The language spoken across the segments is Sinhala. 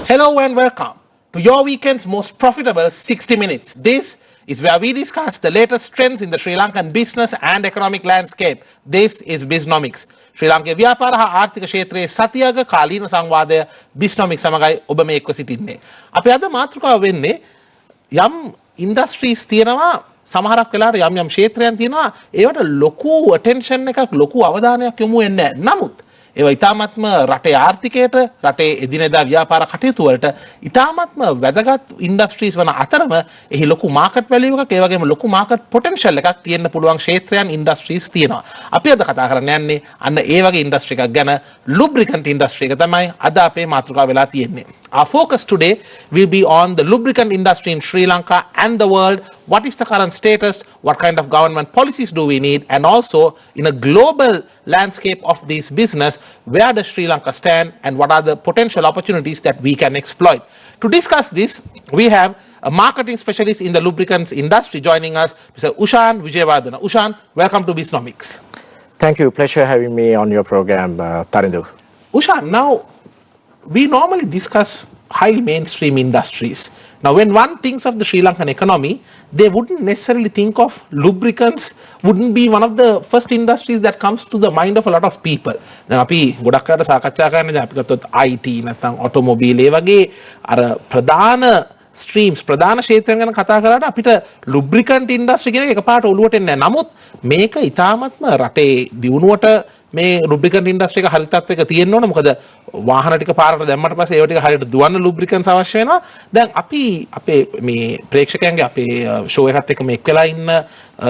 Hello and welcome to your weekend's most profitable 60 minutes. This is where we discuss the latest trends in the Sri Lankan business and economic landscape. This is Bisnomics. ශ්‍රී ලංකේ ව්‍යාපාර හා ආර්ථික ක්ෂේත්‍රයේ සතියක කාලීන සංවාදය Bisnomics සමගයි ඔබ මේ එක්ව සිටින්නේ. අපි අද මාතෘකාව වෙන්නේ යම් ඉන්ඩස්ට්‍රීස් තියෙනවා සමහරක් වෙලාවට යම් යම් ක්ෂේත්‍රයන් තියෙනවා ඒවට ලොකු attention එකක් ලොකු අවධානයක් යොමු වෙන්නේ නැහැ. නමුත් ඒවා ඊටාත්ම රටේ ආර්ථිකයට රටේ එදිනෙදා ව්‍යාපාර කටයුතු වලට ඊටාත්ම වැදගත් ඉන්ඩස්ට්‍රීස් වන අතරම එහි ලොකු මාකට් වැලියු එකක් ඒ වගේම ලොකු මාකට් පොටෙන්ෂල් එකක් තියෙන්න පුළුවන් ක්ෂේත්‍රයන් ඉන්ඩස්ට්‍රීස් තියෙනවා. අපි අද කතා කරන්න යන්නේ අන්න ඒ වගේ ඉන්ඩස්ට්‍රි එකක් ගැන lubricant industry එක තමයි අද අපේ මාතෘකාව වෙලා තියෙන්නේ. Our focus today will be on the lubricant industry in Sri Lanka and the world. What is the current status? What kind of government policies do we need? And also, in a global landscape of this business, where does Sri Lanka stand and what are the potential opportunities that we can exploit? To discuss this, we have a marketing specialist in the lubricants industry joining us, Mr. Ushan Vijayawardena. Ushan, welcome to Bisnomics. Thank you. Pleasure having me on your program, Tarindu. Ushan, now, we normally discuss highly mainstream industries. Now, when one thinks of the Sri Lankan economy, they wouldn't necessarily think of lubricants, wouldn't be one of the first industries that comes to the mind of a lot of people. Now, අපි ගොඩක් අයට සාකච්ඡා කරන්නේ අපි ගත්තොත් IT නැත්නම් automobile ඒ වගේ අර ප්‍රධාන streams ප්‍රධාන ක්ෂේත්‍රයන් ගැන කතා කරාට අපිට lubricant industry කියන එක එකපාරට ඔලුවට එන්නේ නැහැ. නමුත් මේක ඊටාත්ම රටේ දියුණුවට මේ lubricant industry එක හරි තත්ත්වයක තියෙන්න ඕන. මොකද වාහන ටික පාරට දැම්මට පස්සේ ඒව ටික හරියට දුවන්න lubricants අවශ්‍ය වෙනවා. දැන් අපි අපේ මේ ප්‍රේක්ෂකයන්ගේ අපේ show එකත් එක්ක මේක වෙලා ඉන්න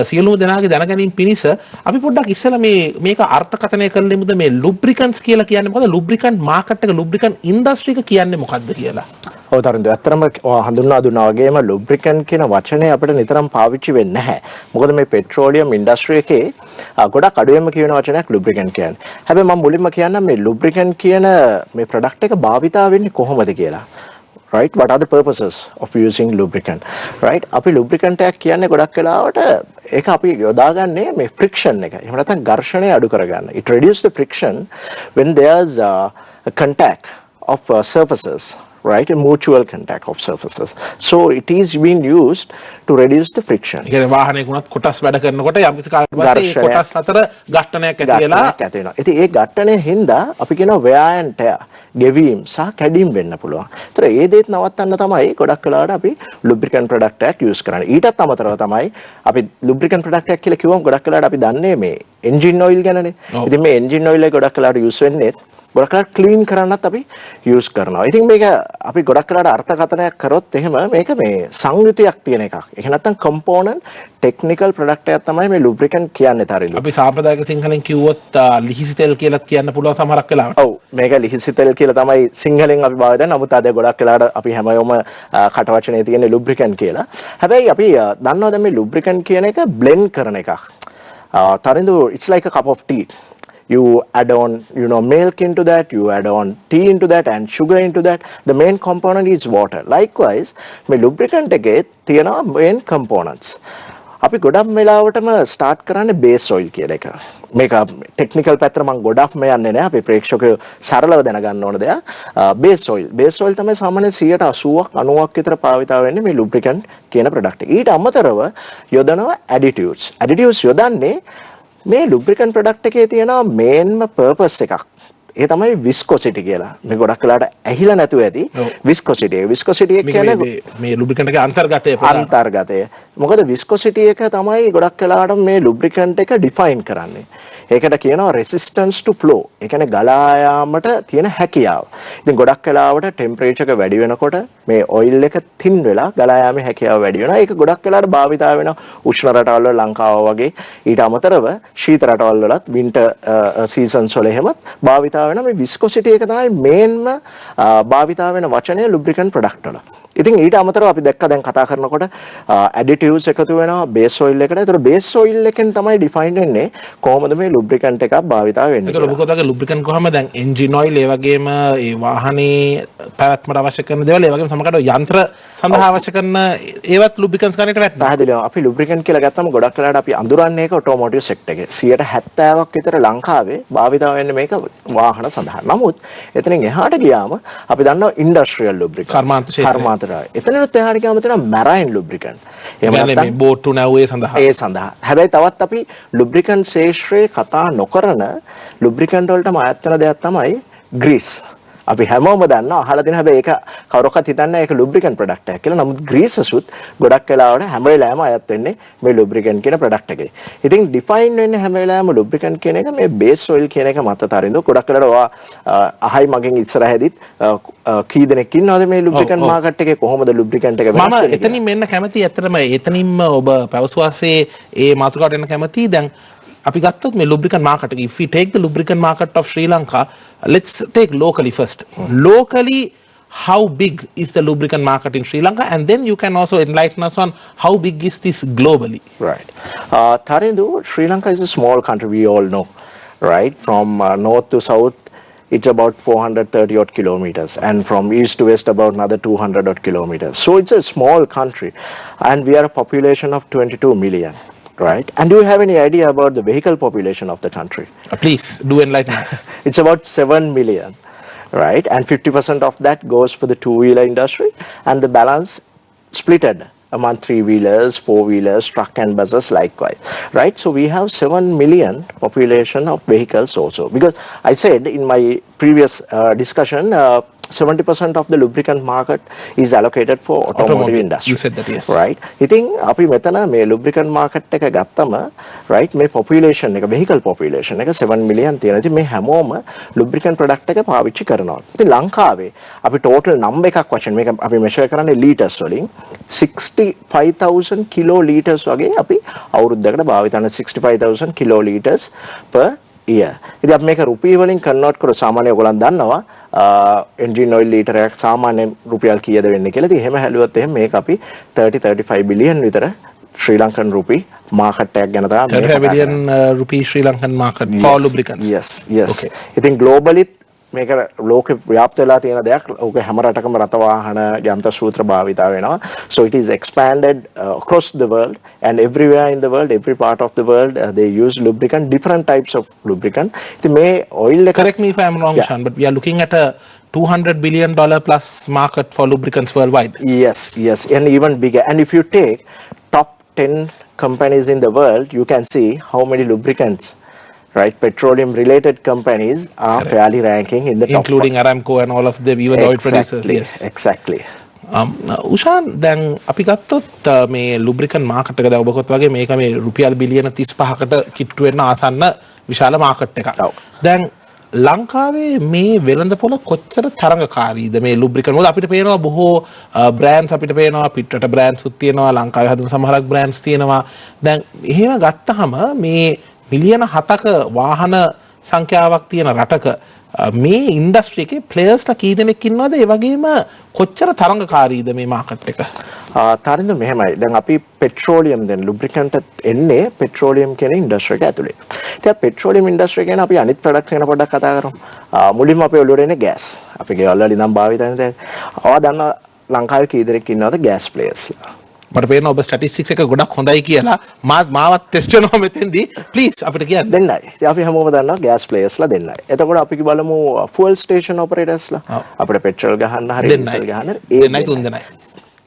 සියලුම දෙනාගේ දැනගැනීම පිණිස අපි පොඩ්ඩක් ඉස්සෙල්ලා මේක අර්ථකථනය කරලෙමුද මේ lubricants කියලා කියන්නේ මොකද? lubricant market එක lubricant industry එක කියන්නේ මොකක්ද කියලා. ඔව් තරුණ ඇත්තටම හඳුන්වා දුන්නා වගේම lubricant කියන වචනේ අපිට නිතරම පාවිච්චි වෙන්නේ නැහැ. මොකද මේ පෙට්‍රෝලියම් ඉන්ඩස්ට්‍රි එකේ ගොඩක් අඩුවෙන්ම කියන වචනයක් lubricant කියන්නේ. හැබැයි මම මුලින්ම කියන්නම් මේ lubricant කියන මේ product එක භාවිතා වෙන්නේ කොහොමද කියලා. Right, what are the purposes of using lubricant? Right, අපි lubricant එකක් කියන්නේ ගොඩක් වෙලාවට ඒක අපි යොදාගන්නේ මේ friction එක. එහෙම නැත්නම් ඝර්ෂණය අඩු කරගන්න. It reduces the friction when there's a contact of surfaces. Right, a mutual contact of surfaces. So it is being used to reduce the friction. ඒ කියන්නේ වාහනයක උනත් කොටස් වැඩ කරනකොට යම්කිසි කාලයකට පස්සේ කොටස් අතර ඝට්ටනයක් ඇති වෙලා ඉතින් ඒ ඝට්ටනය හින්දා අපි කියනවා wear and tear ගෙවීම් සහ කැඩීම් වෙන්න පුළුවන්. ඒතර ඒ දේත් නවත්තන්න තමයි ගොඩක් වෙලාවට අපි lubricant product එකක් use කරන්නේ. ඊටත් අමතරව තමයි අපි lubricant product එකක් කියලා කිව්වම ගොඩක් වෙලාවට අපි දන්නේ මේ engine oil ගැනනේ. ඉතින් මේ engine oil එක ගොඩක් වෙලාවට use වෙන්නේ ගොඩක් වෙලාවට ක්ලීන් කරන්නත් අපි use කරනවා. ඉතින් මේක අපි ගොඩක් වෙලාවට අර්ථකථනයක් කරොත් එහෙම මේක මේ සංයුතියක් තියෙන එකක්. ඒක නැත්තම් component technical product එකක් තමයි මේ lubricant කියන්නේ තරිලු. අපි සාම්ප්‍රදායික සිංහලෙන් කිව්වොත් ලිහිසි තෙල් කියලාත් කියන්න පුළුවන් සමහරක් වෙලාවට. ඔව් මේක ලිහිසි තෙල් කියලා තමයි සිංහලෙන් අපි භාවිත කරන්නේ. නමුත් අද ගොඩක් වෙලාවට අපි හැමෝම කට වචනේ තියෙන lubricant කියලා. හැබැයි අපි දන්නවද මේ lubricant කියන එක blend කරන එකක්. තරිලු it's like a cup of tea. You add on, milk into that, you add on tea into that and sugar into that. The main component is water. Likewise, මේ lubricant එකේ තියෙනවා main components. අපි ගොඩක් වෙලාවටම start කරන්නේ base oil කියන එක. මේක technical පැත්තට මම ගොඩක්ම යන්නේ නැහැ. අපි ප්‍රේක්ෂකයෝ සරලව දැනගන්න ඕන දෙයක්. base oil. Base oil තමයි සාමාන්‍යයෙන් 80%ක් 90ක් විතර පාවිතා වෙන්නේ මේ lubricant කියන product එක. ඊට අමතරව යොදනවා additives. Additives යොදන්නේ මේ lubricant product එකේ තියෙන මේන්ම purpose එකක්. ඒ තමයි viscosity කියලා. මේ ගොඩක් වෙලාවට ඇහිලා නැතුව ඇති viscosity. Viscosity එක කියන්නේ මේ lubricant එකේ අන්තර්ගතය. මොකද viscosity එක තමයි ගොඩක් වෙලාවට මේ lubricant එක define කරන්නේ. ඒකට කියනවා resistance to flow. ඒ කියන්නේ ගලා යාමට තියෙන හැකියාව. ඉතින් ගොඩක් වෙලාවට temperature එක වැඩි වෙනකොට මේ oil එක thin වෙලා ගලා යාමේ හැකියාව වැඩි වෙනවා. ඒක ගොඩක් වෙලාවට භාවිතා වෙන උෂ්ණ රටවල් වල ලංකාව වගේ ඊට අමතරව ශීත රටවල් වලත් winter seasons වල එහෙමත් භාවිතා වෙන මේ viscosity එක තමයි මේන්ම භාවිතා වෙන වචනය lubricant product වල. ඉතින් ඊට අමතරව අපි දැක්ක දැන් කතා කරනකොට ඇඩිටිව්ස් එකතු වෙනවා බේස් ඔයිල් එකට. ඒතර බේස් ඔයිල් එකෙන් තමයි ඩිෆයින් වෙන්නේ කොහොමද මේ ලුබ්‍රිකන්ට් එකක් භාවිතා වෙන්නේ. ඒතර ඔබ කොටගේ ලුබ්‍රිකන්ට් කොහොමද දැන් එන්ජින් ඔයිල් ඒ වගේම ඒ වාහනේ පැවැත්මට අවශ්‍ය කරන දේවල් ඒ වගේම සමහරවිට යන්ත්‍ර සඳහා අවශ්‍ය කරන ඒවත් ලුබ්‍රිකන්ට්ස් ගන්නට වැටෙනවා. පැහැදිලිව අපි ලුබ්‍රිකන්ට් කියලා ගත්තම ගොඩක් වෙලාවට අපි අඳුරන්නේ ඒක ඔටෝමෝටිව් සෙක්ටර් එකේ 70%ක් විතර ලංකාවේ භාවිතා වෙන්නේ මේක වාහන සඳහා. නමුත් එතනින් එහාට ගියාම අපි දන්නවා ඉන්ඩස්ට්‍රියල් ලුබ්‍රිකන්ට් කර්මාන්ත එතනත් එහාට ගියාම තියෙනවා මැරයින් ලුබ්‍රිකන්ට්. එහෙම නැත්නම් මේ බෝට් නැව්වේ සඳහා. ඒ සඳහා. හැබැයි තවත් අපි ලුබ්‍රිකන්ට් ශේෂ්ත්‍රයේ කතා නොකරන ලුබ්‍රිකන්ට් වලටම අයත් වෙන දෙයක් තමයි ග්‍රීස්. අපි හැමෝම දන්නවා අහලා තියෙන හැබැයි ඒක කවුරක්වත් හිතන්නේ ඒක ලුබ්‍රිකන්ට් ප්‍රොඩක්ට් එකක් කියලා. නමුත් ග්‍රීසසුත් ගොඩක් වෙලාවට හැම වෙලාවෙම අයත් වෙන්නේ මේ ලුබ්‍රිකන්ට් කියන ප්‍රොඩක්ට් එකේ. ඉතින් ඩිෆයින් වෙන්නේ හැම වෙලාවෙම ලුබ්‍රිකන්ට් කියන එක මේ බේස් ඔයිල් කියන එක මත තරින්ද ගොඩක් වෙලාවට ඔයා අහයි මගෙන් ඉස්සරහදීත් කී දෙනෙක් ඉන්නවද මේ ලුබ්‍රිකන්ට් මාකට් එකේ කොහොමද ලුබ්‍රිකන්ට් එක වෙනස් වෙන්නේ? මම එතනින් මෙන්න කැමතියි ඇත්තටම එතනින්ම ඔබ පැවසුවාසේ ඒ මාතෘකාවට එන්න කැමතියි. දැන් අපි ගත්තොත් මේ lubricant market එක, if we take the lubricant market of Sri Lanka, let's take locally first. Locally, how big is the lubricant market in Sri Lanka, and then you can also enlighten us on how big is this globally. Right. Tarindu, Sri Lanka is a small country, we all know, right? From north to south, it's about 430 odd kilometers, and from east to west about another 200 odd kilometers. So it's a small country, and we are a population of 22 million. Right. And do you have any idea about the vehicle population of the country? Please do enlighten us. It's about 7 million. Right. And 50% of that goes for the two-wheeler industry, and the balance splitted among three-wheelers, four-wheelers, truck and buses likewise. Right. So we have 7 million population of vehicles also. Because I said in my previous discussion, 70% of the lubricant market is allocated for automotive industry. You said that, yes. Right. ඉතින් අපි මෙතන මේ lubricant market එක ගත්තම right මේ population එක vehicle population එක 7 million තියෙනවා. ඉතින් මේ හැමෝම lubricant product එක පාවිච්චි කරනවා. ඉතින් ලංකාවේ අපි total number එකක් වශයෙන් මේක අපි measure කරන්නේ liters වලින් 65,000 kiloliters වගේ අපි අවුරුද්දකට භාවිත කරන 65,000 kiloliters per year. ඉතින් අපි මේක රුපියල් වලින් convert කරලා සාමාන්‍ය ඔයගොල්ලන් දන්නවා engine oil liter එකක් සාමාන්‍ය රුපියල් කීයද වෙන්නේ කියලා. ඉතින් එහෙම හැලුවොත් එහෙම මේක අපි 30-35 billion විතර Sri Lankan rupee market එකක් ගැන තමයි 35 billion rupee Sri Lankan market for lubricants. Yes, yes. Okay. ඉතින් globally මේක ලෝකෙ ව්‍යාප්ත වෙලා තියෙන දෙයක්. ඕක හැම රටකම රත වාහන යන්ත්‍ර සූත්‍ර භාවිතා වෙනවා. So it is expanded across the world, and everywhere in the world, every part of the world, they use lubricant, different types of lubricant. ඉතින් මේ oil එක, correct me if I am wrong, Shan, but we are looking at a $200 billion plus market for lubricants worldwide. Yes, yes, and even bigger. And if you take top 10 companies in the world, you can see how many lubricants, right, petroleum related companies are correct, fairly ranking in the top, including Aramco and all of them, even the oil producers. Yes, exactly. Ushan දැන් අපි ගත්තොත් මේ lubricant market එක දැන් ඔබ කොත් වගේ මේක මේ රුපියල් බිලියන 35කට කිට්ටු වෙන්න ආසන්න විශාල market එකක්. දැන් ලංකාවේ මේ වෙළඳපොළ කොච්චර තරඟකාරීද මේ lubricant? මොකද අපිට පේනවා බොහෝ brands අපිට පේනවා පිටරට brands උත් තියෙනවා, ලංකාවේ හදන සමහරක් brands තියෙනවා. දැන් එහෙම ගත්තාම මේ මිලියන 7ක වාහන සංඛ්‍යාවක් තියෙන රටක මේ ඉන්ඩස්ට්‍රි එකේ ප්ලේයර්ස්ලා කී දෙනෙක් ඉන්නවද? ඒ වගේම කොච්චර තරඟකාරීද මේ මාකට් එක? තරින්ද මෙහෙමයි. දැන් අපි පෙට්‍රෝලියම් දැන් ලුබ්‍රිකන්ට් එන්නේ පෙට්‍රෝලියම් කියන ඉන්ඩස්ට්‍රි එක ඇතුලේ. ඉතින් පෙට්‍රෝලියම් ඉන්ඩස්ට්‍රි එක ගැන අපි අනිත් ප්‍රොඩක්ට්ස් ගැන පොඩ්ඩක් කතා කරමු. මුලින්ම අපේ ඔළුවට එන්නේ ගෑස්. අපි ගෙවල් වල ඉඳන් භාවිත වෙන දැන්. ඔයා දන්නවා ලංකාවේ කී දෙනෙක් ඉන්නවද ගෑස් ප්ලේයර්ස්ලා? මට පේනවා ඔබ ස්ටැටිස්ටික්ස් එක ගොඩක් හොඳයි කියලා. මාවත් ටෙස්ට් කරනවා මෙතෙන්දී. ප්ලීස් අපිට කියන්න. දෙන්නයි. ඉතින් අපි හැමෝම දන්නවා ගෑස් ප්ලේයර්ස්ලා දෙන්නයි. එතකොට අපි බලමු ෆුවල් ස්ටේෂන් ඔපරේටර්ස්ලා. අපිට පෙට්‍රල් ගහන්න හරි ඩීසල් ගහන්න දෙන්නයි තුන් දෙනයි.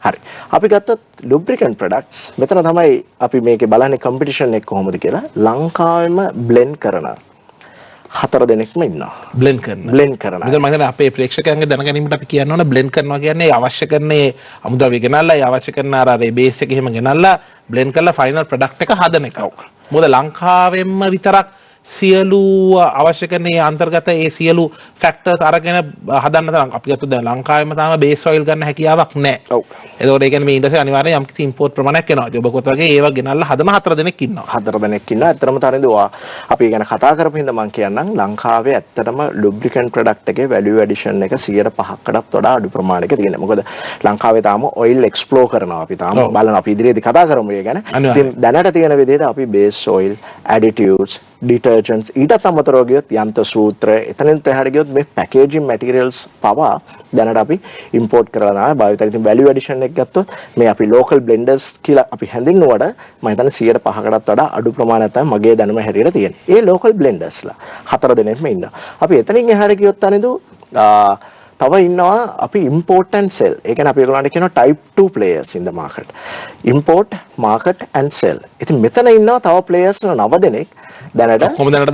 හරි. අපි ගත්තොත් lubricant products මෙතන තමයි අපි මේකේ බලන්නේ කම්පිටිෂන් එක කොහොමද කියලා. ලංකාවෙම බ්ලෙන්ඩ් කරන 4 දෙනෙක්ම ඉන්නවා. බ්ලෙන්ඩ් කරනවා. මෙතන මම හිතන්නේ අපේ ප්‍රේක්ෂකයන්ගේ දැනගැනීමට අපි කියන්න ඕන බ්ලෙන්ඩ් කරනවා කියන්නේ අවශ්‍ය කරන්නේ අමුද්‍රව්‍ය ගෙනල්ලා ඒ අවශ්‍ය කරන අර බේස් එක එහෙම ගෙනල්ලා බ්ලෙන්ඩ් කරලා ෆයිනල් ප්‍රොඩක්ට් එක හදන එක. මොකද ලංකාවෙන්ම විතරක් සියලු අවශ්‍ය කරන ඒ අන්තර්ගත ඒ සියලු ෆැක්ටර්ස් අරගෙන හදන්න තරම් අපි ගත්තොත් දැන් ලංකාවේම තාම බේස් ඔයිල් ගන්න හැකියාවක් නැහැ. ඔව්. ඒකෝට ඒ කියන්නේ මේ ඉන්ඩස්ට්‍රි අනිවාර්යයෙන් යම්කිසි ඉම්පෝට් ප්‍රමාණයක් එනවා. ඔබ කොත් වගේ ඒවා ගෙනල්ලා හදන 4 දෙනෙක් ඉන්නවා. 4 දෙනෙක් ඉන්නවා. ඇත්තටම තරින්දුවා අපි ගැන කතා කරපු හින්දා මම කියන්නම් ලංකාවේ ඇත්තටම lubricant product එකේ value addition එක 105කටත් වඩා අඩු ප්‍රමාණයක තියෙනවා. මොකද ලංකාවේ තාම oil explore කරනවා. අපි තාම බලන අපි ඉදිරියේදී කතා කරමු ඒ ගැන. ඉතින් දැනට තියෙන විදිහට අපි base oil, additives, detergents ඊටත් අමතරව ගියොත් යන්ත්‍ර සූත්‍ර එතනින් එහාට ගියොත් මේ packaging materials පවා දැනට අපි import කරලා තමයි භාවිත කරන්නේ. ඉතින් value addition එක ගත්තොත් මේ අපි local blenders කියලා අපි හැඳින්නුවට මම හිතන්නේ 105කටත් වඩා අඩු ප්‍රමාණයක් තමයි මගේ දැනුම හැටියට තියෙන්නේ. ඒ local blendersලා 4 දෙනෙක්ම ඉන්නවා. අපි එතනින් එහාට ගියොත් අනේදු තව ඉන්නවා අපි import and sell. ඒ කියන්නේ අපි ඒගොල්ලන්ට කියනවා type 2 players in the market. Import, market and sell. ඉතින් මෙතන ඉන්නවා තව players 9 දෙනෙක්. දැනට කොහොමද දැනට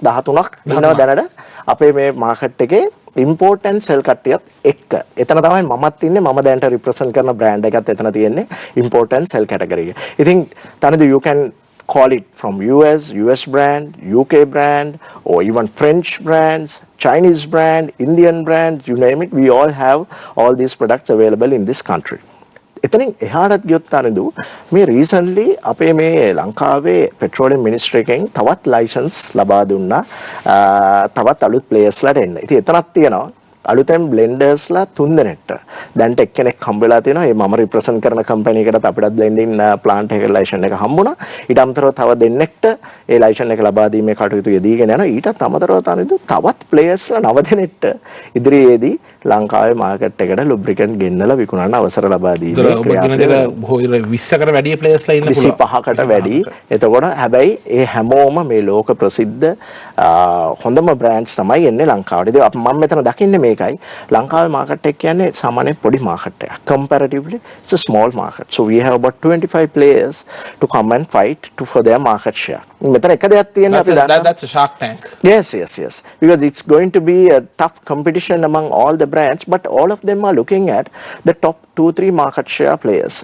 14ක් ඉන්නවා දැනට අපේ මේ market එකේ import and sell කට්ටියත් එක්ක. එතන තමයි මමත් ඉන්නේ. මම දැනට represent කරන brand එකත් එතන තියෙන්නේ import and sell category එක. ඉතින් තනද you can call it from US brand, UK brand, or even French brands, Chinese brand, Indian brand, you name it, we all have all these products available in this country. එතනින් එහාටත් ගියොත් අනේදු මේ recently අපේ මේ ලංකාවේ petroleum ministry එකෙන් තවත් license ලබා දුන්නා තවත් අලුත් players ලාට එන්න. ඉතින් එතනක් තියෙනවා අලුතෙන් බ්ලෙන්ඩර්ස්ලා 3 දෙනෙක්ට දැන්ට එක්කෙනෙක් හම්බෙලා තියෙනවා. ඒ මම රිප්‍රසන්ට් කරන කම්පැනි එකකට අපිටත් බ්ලෙන්ඩින් ප්ලාන්ට් එකේ ලයිසන් එක හම්බුණා. ඊට අමතරව තව දෙන්නෙක්ට ඒ ලයිසන් එක ලබා දීමේ කටයුතු යෙදීගෙන යනවා. ඊටත් අමතරව තවත් ප්ලේයර්ස්ලා 9 දෙනෙක්ට ඉදිරියේදී ලංකාවේ මාකට් එකට ලුබ්‍රිකන්ට් ගෙන්නලා විකුණන්න අවසර ලබා දීමේ ක්‍රියාත්මක 20කට වැඩි ප්ලේයර්ස්ලා ඉන්න පුළුවන්. 25කට වැඩි. එතකොට හැබැයි ඒ හැමෝම මේ ලෝක ප්‍රසිද්ධ හොඳම බ්‍රෑන්ඩ්ස් තමයි එන්නේ ලංකාවට. ඉතින් මම මෙතන දකින්නේ මේකයි ලංකාවේ මාකට් එක කියන්නේ සාමාන්‍ය පොඩි මාකට් එකක්. Comparatively it's a small market. So we have about 25 players to come and fight for their market share. මෙතන එක දෙයක් තියෙනවා අපි දන්නවා. That's a shark tank. Yes. Because it's going to be a tough competition among all the brands, but all of them are looking at the top 2-3 market share players.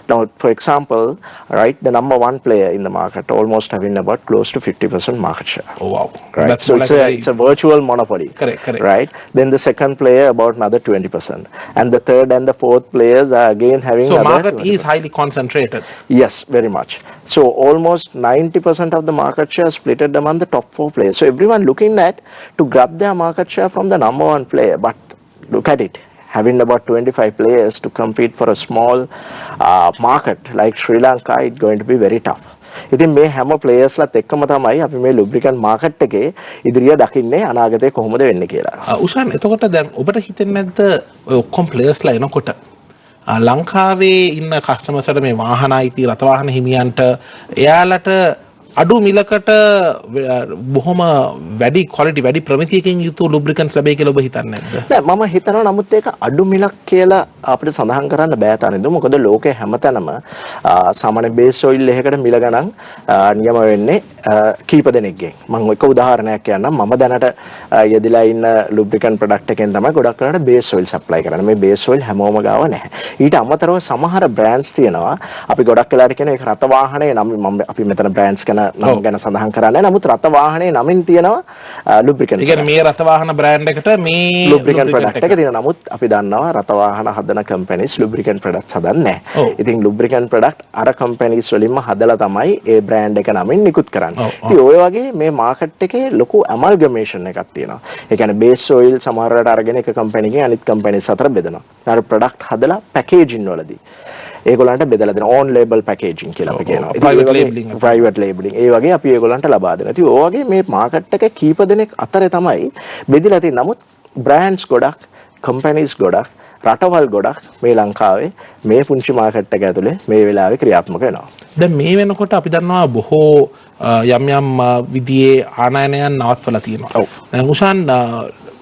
Now, for example, right, the number 1 player in the market almost having about close to 50% market share. Oh wow! Right, that's so it's a virtual monopoly. Correct. Right. Then the second player about another 20%, and the third and the fourth players are again having. So market 20%. Is highly concentrated. Yes, very much. So almost 90% of the market share splitted among the top 4 players. So everyone looking at to grab their market share from the number 1 player, but look at it. Having about 25 players to compete for a small market like Sri Lanka, it's going to be very tough. ඉතින් මේ හැම ප්ලේයර්ස්ලාත් එක්කම තමයි අපි මේ ලුබ්‍රිකන්ට් මාකට් එකේ ඉදිරිය දකින්නේ අනාගතේ කොහොමද වෙන්නේ කියලා. උෂාන් එතකොට දැන් ඔබට හිතෙන්නේ නැද්ද ඔය ඔක්කොම ප්ලේයර්ස්ලා එනකොට ලංකාවේ ඉන්න කස්ටමර්ස්ලාට මේ වාහන අයිති රථ වාහන හිමියන්ට එයාලට අඩු මිලකට බොහොම වැඩි ක්වොලිටි වැඩි ප්‍රමිතියකින් යුතු ලුබ්‍රිකන්ට්ස් ලැබෙයි කියලා ඔබ හිතන්නේ නැද්ද? නෑ මම හිතනවා නමුත් ඒක අඩු මිලක් කියලා අපිට සඳහන් කරන්න බෑ තානේද? මොකද ලෝකේ හැමතැනම සාමාන්‍ය බේස් ඔයිල් එකකට මිල ගණන් නියම වෙන්නේ කීප දෙනෙක්ගෙන්. මම එක උදාහරණයක් කියන්නම්. මම දැනට යෙදিলা ඉන්න ලුබ්‍රිකන්ට් ප්‍රොඩක්ට් එකෙන් තමයි ගොඩක් කරලා බේස් ඔයිල් සප්ලයි කරන්නේ. මේ බේස් ඔයිල් හැමෝම ගාව නැහැ. ඊට අමතරව සමහර බ්‍රෑන්ඩ්ස් තියෙනවා. අපි ගොඩක් වෙලාට කියන ඒක රත වාහනේ නම් අපි මෙතන බ්‍රෑන්ඩ්ස් නම් ගැන සඳහන් කරන්නේ. නමුත් රත වාහනේ නමින් තියෙනවා ලුබ්‍රිකන්ට්. ඒ කියන්නේ මේ රත වාහන බ්‍රෑන්ඩ් එකට මේ ලුබ්‍රිකන්ට් ප්‍රොඩක්ට් එක තියෙනවා. නමුත් අපි දන්නවා රත වාහන හදන කම්පැනිස් ලුබ්‍රිකන්ට් ප්‍රොඩක්ට්ස් හදන්නේ නැහැ. ඉතින් ලුබ්‍රිකන්ට් ප්‍රොඩක්ට් අර කම්පැනිස් වලින්ම හදලා තමයි ඒ බ්‍රෑන්ඩ් එක නමින් නිකුත් කරන්නේ. ඉතින් ඔය වගේ මේ මාකට් එකේ ලොකු ඇමල්ගමේෂන් එකක් තියෙනවා. ඒ කියන්නේ බේස් ඔයිල් සමහරවට අරගෙන එක කම්පැනිකකින් අනිත් කම්පැනිස් අතර බෙදනවා. අර ප්‍රොඩක්ට් හදලා පැකේජින් වලදී ඒගොල්ලන්ට බෙදලා දෙනවා. ඕන් ලේබල් පැකේජින් කියලා අපි කියනවා. Private labelling. ඒ වගේ අපි ඒගොල්ලන්ට ලබා දෙනවා. ඉතින් ඔය වගේ මේ මාකට් එක කීප දෙනෙක් අතරේ තමයි බෙදලා තියෙන්නේ. නමුත් බ්‍රෑන්ඩ්ස් ගොඩක්, කම්පැනිස් ගොඩක්, රටවල් ගොඩක් මේ ලංකාවේ මේ පුංචි මාකට් එක ඇතුලේ මේ වෙලාවේ ක්‍රියාත්මක වෙනවා. දැන් මේ වෙනකොට අපි දන්නවා බොහෝ යම් විදියේ ආනයනයන් නවත්වලා තියෙනවා. දැන් උෂාන්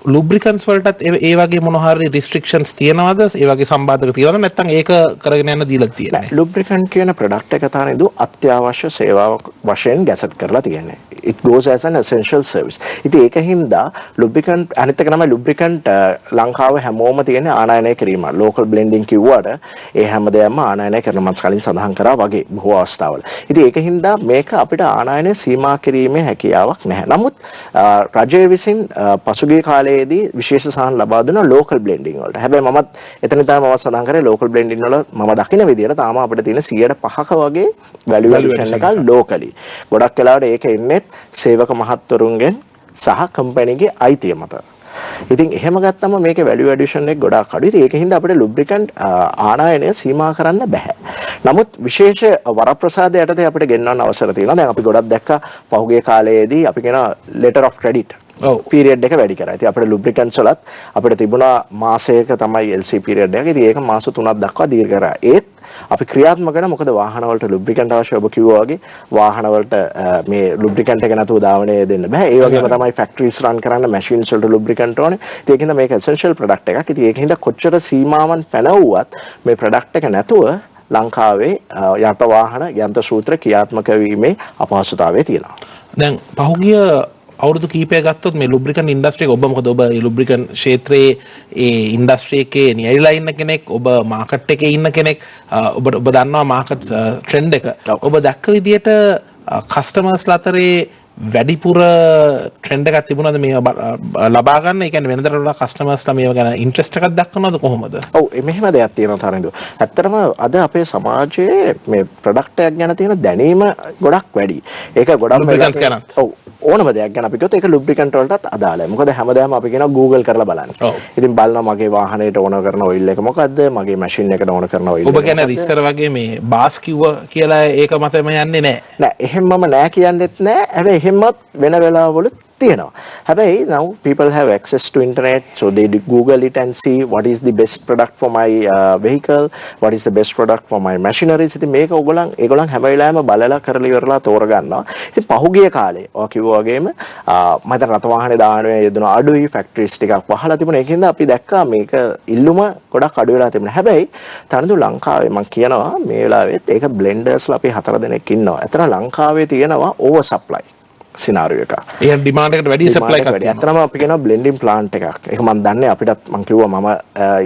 lubricants වලටත් ඒ වගේ මොන හරි restrictions තියනවද? ඒ වගේ සම්බාධක තියනවද? නැත්නම් ඒක කරගෙන යන දීලා තියෙන්නේ? lubricant කියන product එක තමයි අත්‍යවශ්‍ය සේවාවක් වශයෙන් ගැසට් කරලා තියෙන්නේ. It goes as an essential service. ඉතින් ඒකින්ද lubricant අනිත් එක තමයි lubricant ලංකාවේ හැමෝම තියෙන ආනයනය කිරීම. local blending කිව්වට ඒ හැමදේම ආනයනය කරන මම කලින් සඳහන් කරා වගේ බොහෝ අවස්ථාවල. ඉතින් ඒකින්ද මේක අපිට ආනයනය සීමා කිරීමේ හැකියාවක් නැහැ. නමුත් රජය විසින් පසුගිය කාලයේදී විශේෂ සහන ලබා දුන local blending වලට. හැබැයි මමත් එතන තමයි මම සඳහන් කරේ local blending වල මම දකින විදිහට තාම අපිට තියෙන 105ක වගේ value addition එක locally. ගොඩක් වෙලාවට ඒක එන්නේ සේවක මහත්වරුන්ගෙන් සහ කම්පැනිගේ අයිතිය මත. ඉතින් එහෙම ගත්තම මේකේ value addition එක ගොඩාක් අඩුයි. ඉතින් ඒකින්ද අපිට lubricant ආනයනය සීමා කරන්න බෑ. නමුත් විශේෂ වරප්‍රසාද යටතේ අපිට ගෙන්වන්න අවසර තියෙනවා. දැන් අපි ගොඩක් දැක්කා පහුගිය කාලයේදී අපි කියන letter of credit period එක වැඩි කරා. ඉතින් අපිට lubricants වලත් අපිට තිබුණා මාසයක තමයි LC period එක. ඉතින් ඒක මාස 3ක් දක්වා දීර්ඝ කරා. ඒත් අපි ක්‍රියාත්මක කරන මොකද වාහන වලට lubricant අවශ්‍ය ඔබ කිව්වා වගේ වාහන වලට මේ lubricant එක නැතුව ධාවනය දෙන්න බෑ. ඒ වගේම තමයි factories run කරන්න machines වලට lubricant ඕනේ. ඉතින් ඒකින්ද මේක essential product එකක්. ඉතින් ඒකින්ද කොච්චර සීමාවන් පැනවුවත් මේ product එක නැතුව ලංකාවේ යන්ත්‍ර වාහන යන්ත්‍ර සූත්‍ර ක්‍රියාත්මක වීමේ අපහසුතාවය තියෙනවා. දැන් පහුගිය අවුරුදු කීපයක් ගත්තොත් මේ lubricant industry එක ඔබ මොකද ඔබ මේ lubricant ක්ෂේත්‍රයේ ඒ industry එකේ නියැලිලා ඉන්න කෙනෙක් ඔබ market එකේ ඉන්න කෙනෙක් ඔබ දන්නවා market trend එක ඔබ දැක්ක විදියට customers අතරේ වැඩිපුර trend එකක් තිබුණාද මේ ලබා ගන්න? ඒ කියන්නේ වෙනදට වඩා customers ලා මේව ගැන interest එකක් දක්වනවද කොහොමද? ඔව් මෙහෙම දෙයක් තියෙනවා තරිඳු. ඇත්තටම අද අපේ සමාජයේ මේ product එකක් ගැන තියෙන දැනීම ගොඩක් වැඩි. ඒක ගොඩක් lubricants ගැනත්. ඔව් ඕනම දෙයක් ගැන අපි කිව්වොත් ඒක lubricant වලටත් අදාළයි. මොකද හැමදාම අපි කියනවා Google කරලා බලන්න. ඉතින් බලනවා මගේ වාහනේට ඕන කරන oil එක මොකද්ද? මගේ machine එකට ඕන කරන oil එක. ඔබ කියන්නේ ඉස්සර වගේ මේ බාස් කිව්වා කියලා ඒක මතම යන්නේ නැහැ. නෑ එහෙමම නෑ කියන්නෙත් නෑ. හැබැයි එහෙමත් වෙන වෙලාවවලුත් තියෙනවා. හැබැයි now people have access to internet, so they Google it and see what is the best product for my vehicle, what is the best product for my machineries. ඉතින් මේක ඒගොල්ලන් හැම වෙලාවෙම බලලා කරලා ඉවරලා තෝරගන්නවා. ඉතින් පහුගිය කාලේ ඔය කිව්වා වගේම මම දැන් රට වාහනේ දානවා යෙදුන අඩුයි ෆැක්ටරිස් ටිකක් වහලා තිබුණා. ඒකින්ද අපි දැක්කා මේක ඉල්ලුම ගොඩක් අඩු වෙලා තිබුණා. හැබැයි තනදු ලංකාවේ මම කියනවා මේ වෙලාවෙත් ඒක බ්ලෙන්ඩර්ස්ලා අපි 4 දෙනෙක් ඉන්නවා. අතන ලංකාවේ තියෙනවා ඕවර් සප්ලයි scenario එක. ඒ ඩිමාන්ඩ් එකට වැඩි සප්ලයි එකක් තියෙනවා. ඇත්තටම අපි කියනවා blending plant එකක්. ඒක මම දන්නේ අපිටත් මම කිව්වා මම